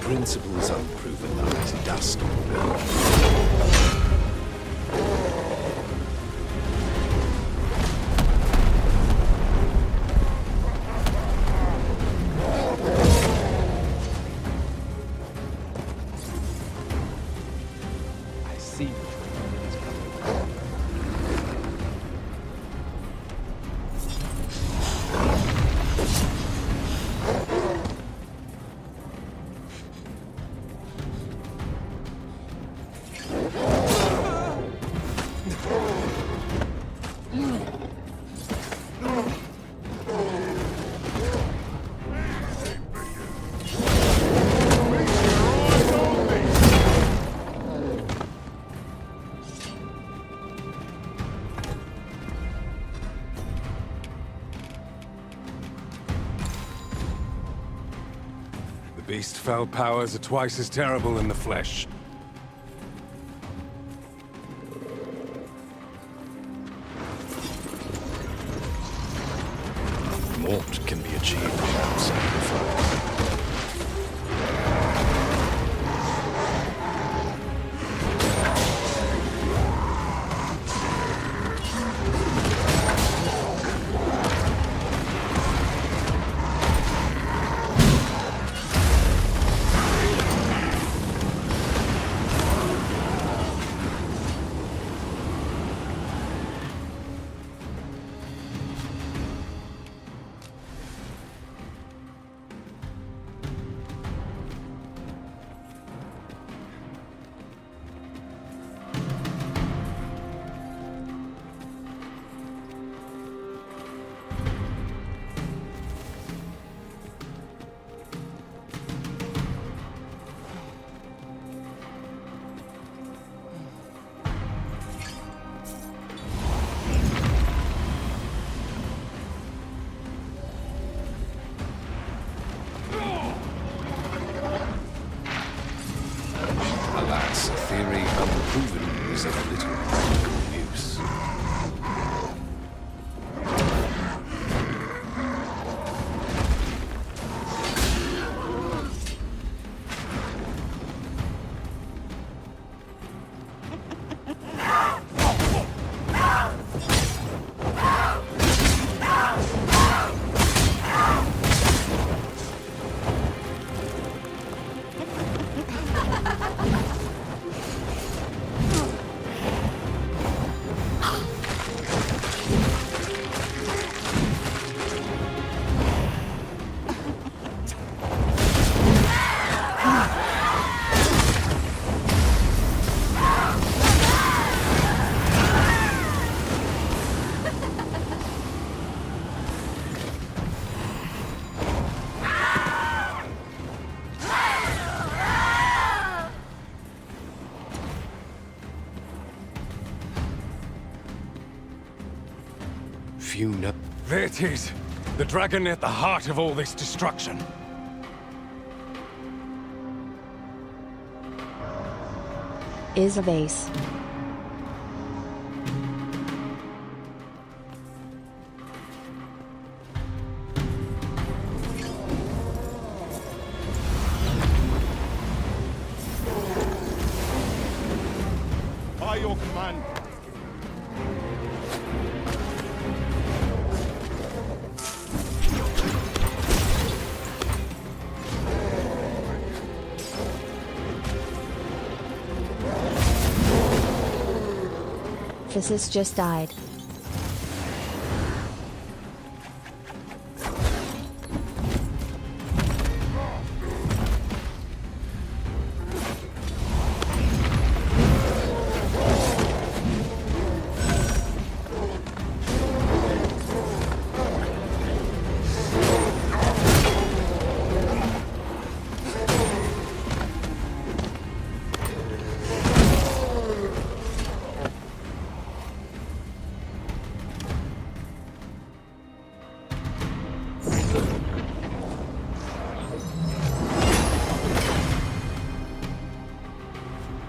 Principles unproven are as dust on the wind. I see. The beast's fell powers are twice as terrible in the flesh. Naught can be achieved without sacrifice. proven was of little use. Few know. There it is! The dragon at the heart of all this destruction. Is a vase. By your command. Physis just died.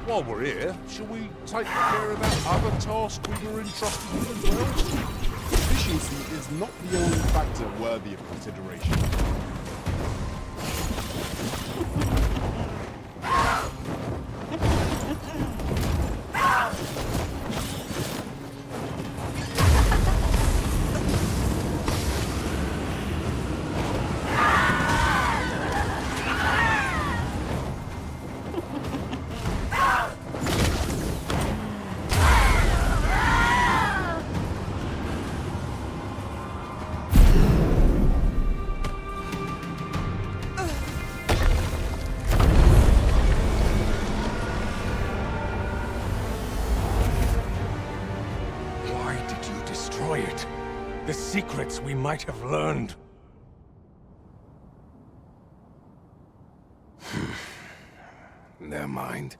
While we're here, shall we take care of that other task we were entrusted with as well? Efficiency is not the only factor worthy of consideration. It. The secrets we might have learned. Never mind.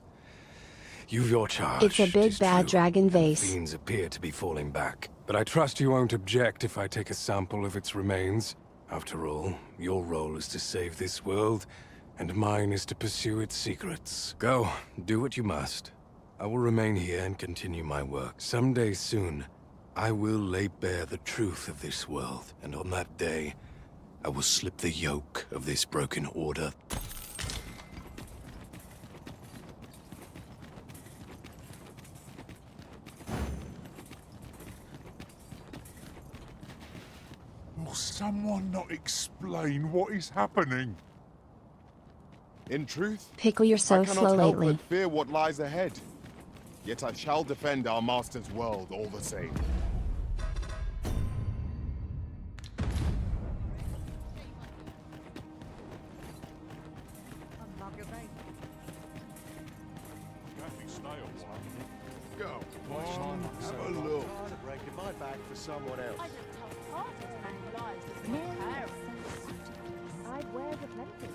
You've your charge. It's a big bad dragon vase. Fiends appear to be falling back. But I trust you won't object if I take a sample of its remains. After all, your role is to save this world, and mine is to pursue its secrets. Go, do what you must. I will remain here and continue my work. Someday soon, I will lay bare the truth of this world, and on that day, I will slip the yoke of this broken order. Will someone not explain what is happening? In truth, Pickle, you're so I cannot slow help lately. but fear what lies ahead. Yet I shall defend our master's world all the same. Go on, have a look. Breaking my back for someone else. I'd wear the plenty.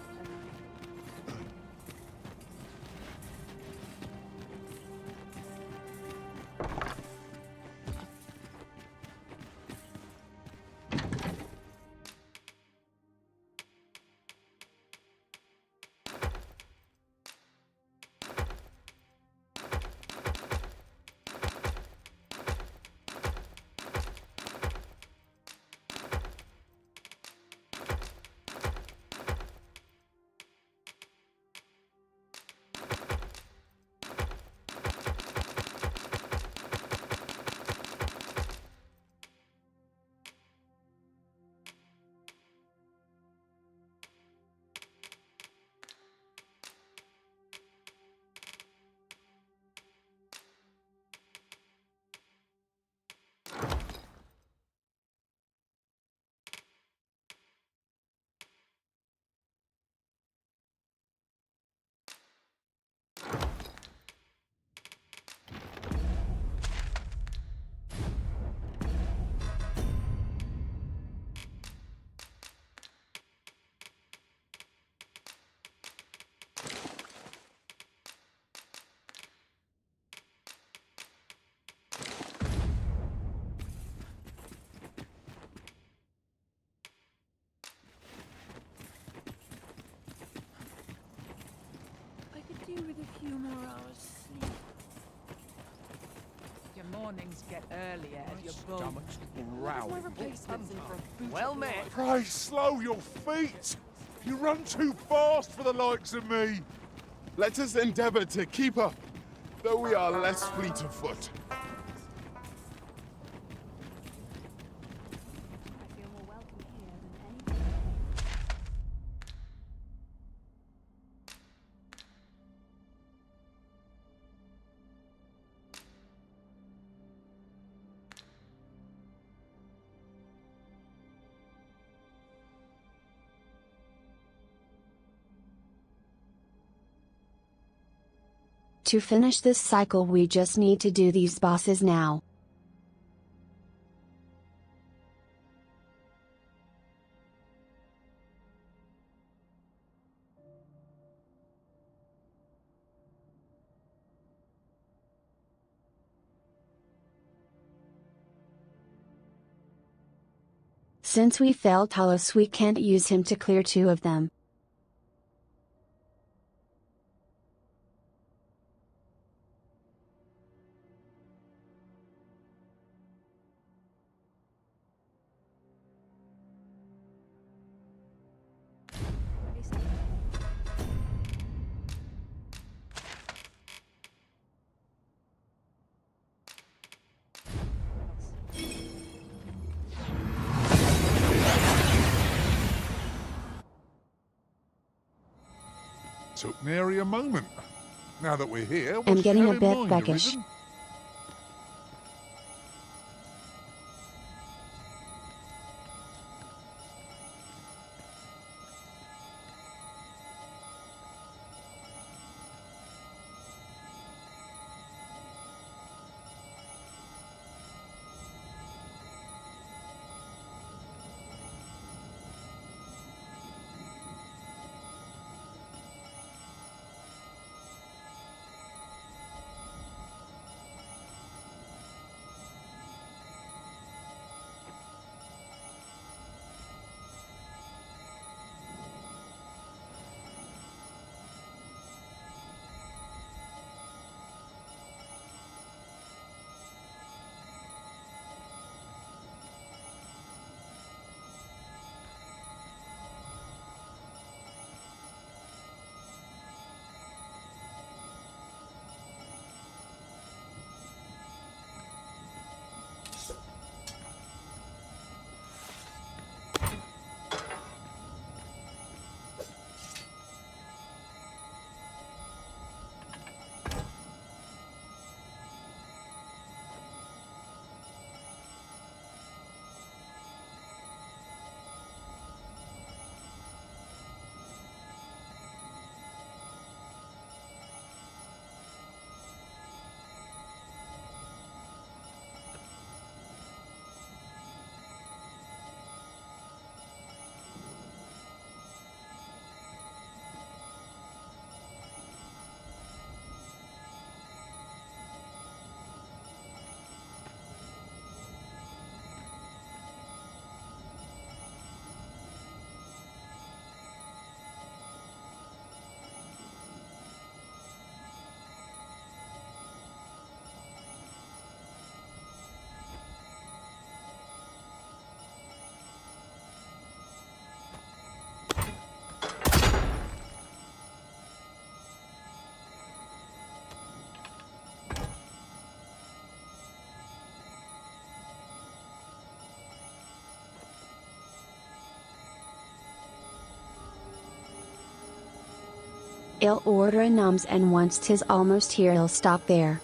few more hours sleep. Your mornings get earlier and your Stomach's My growling. replacement's in for a boot. Well met. Pray slow your feet! You run too fast for the likes of me! Let us endeavor to keep up, though we are less fleet of foot. I feel more welcome here than anywhere. To finish this cycle, we just need to do these bosses now. Since we failed Talos, we can't use him to clear 2 of them. Took nary a moment. Now that we're here, I'm what's you getting had a in bit mind, peckish. Arisen? I'll order a nums, and once 'tis almost here, I'll stop there.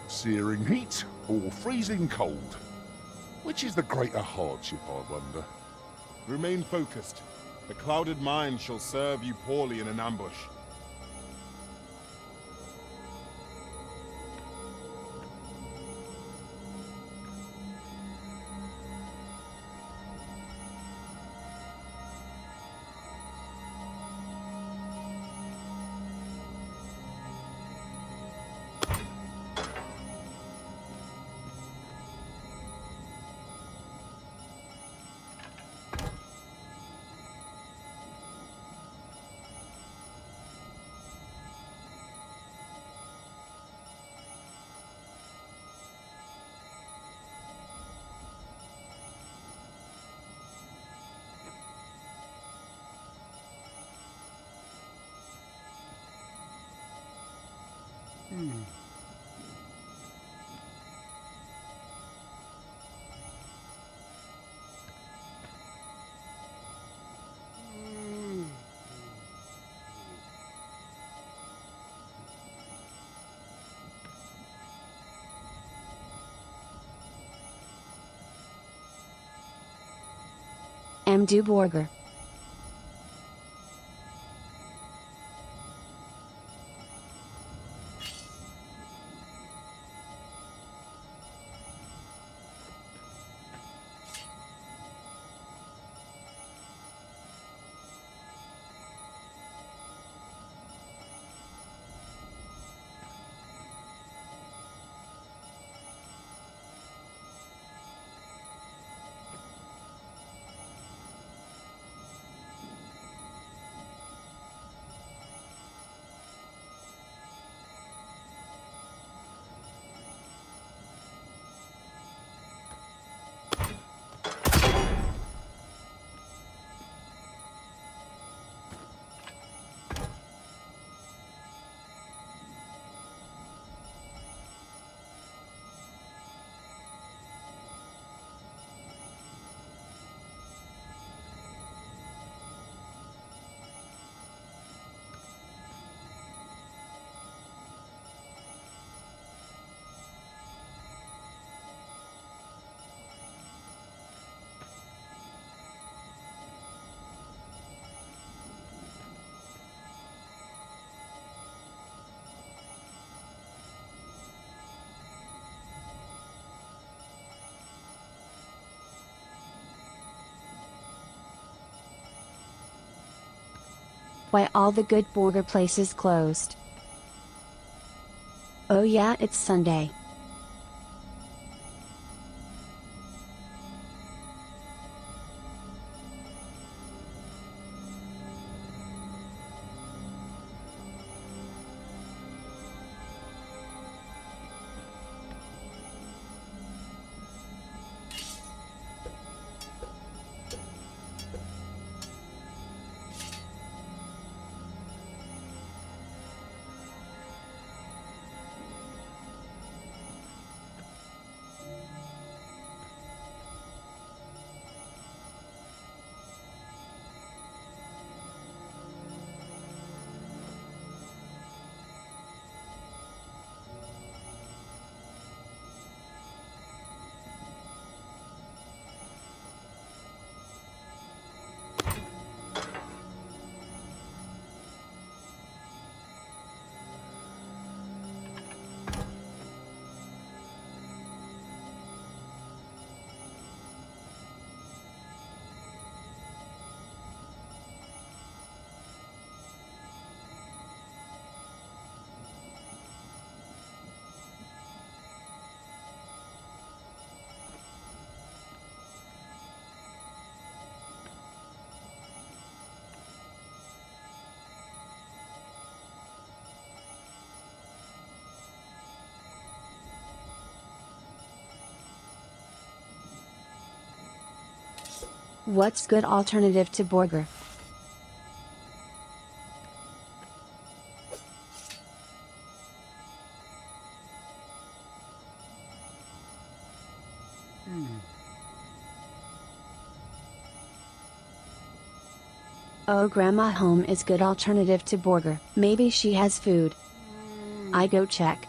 Searing heat or freezing cold? Which is the greater hardship, I wonder? Remain focused. A clouded mind shall serve you poorly in an ambush. Du Borger. Why all the good burger places closed? Oh yeah, it's Sunday. What's good alternative to burger? Oh, grandma home is good alternative to burger. Maybe she has food. I go check.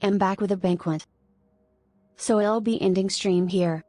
I'm back with a banquet. So I'll be ending stream here.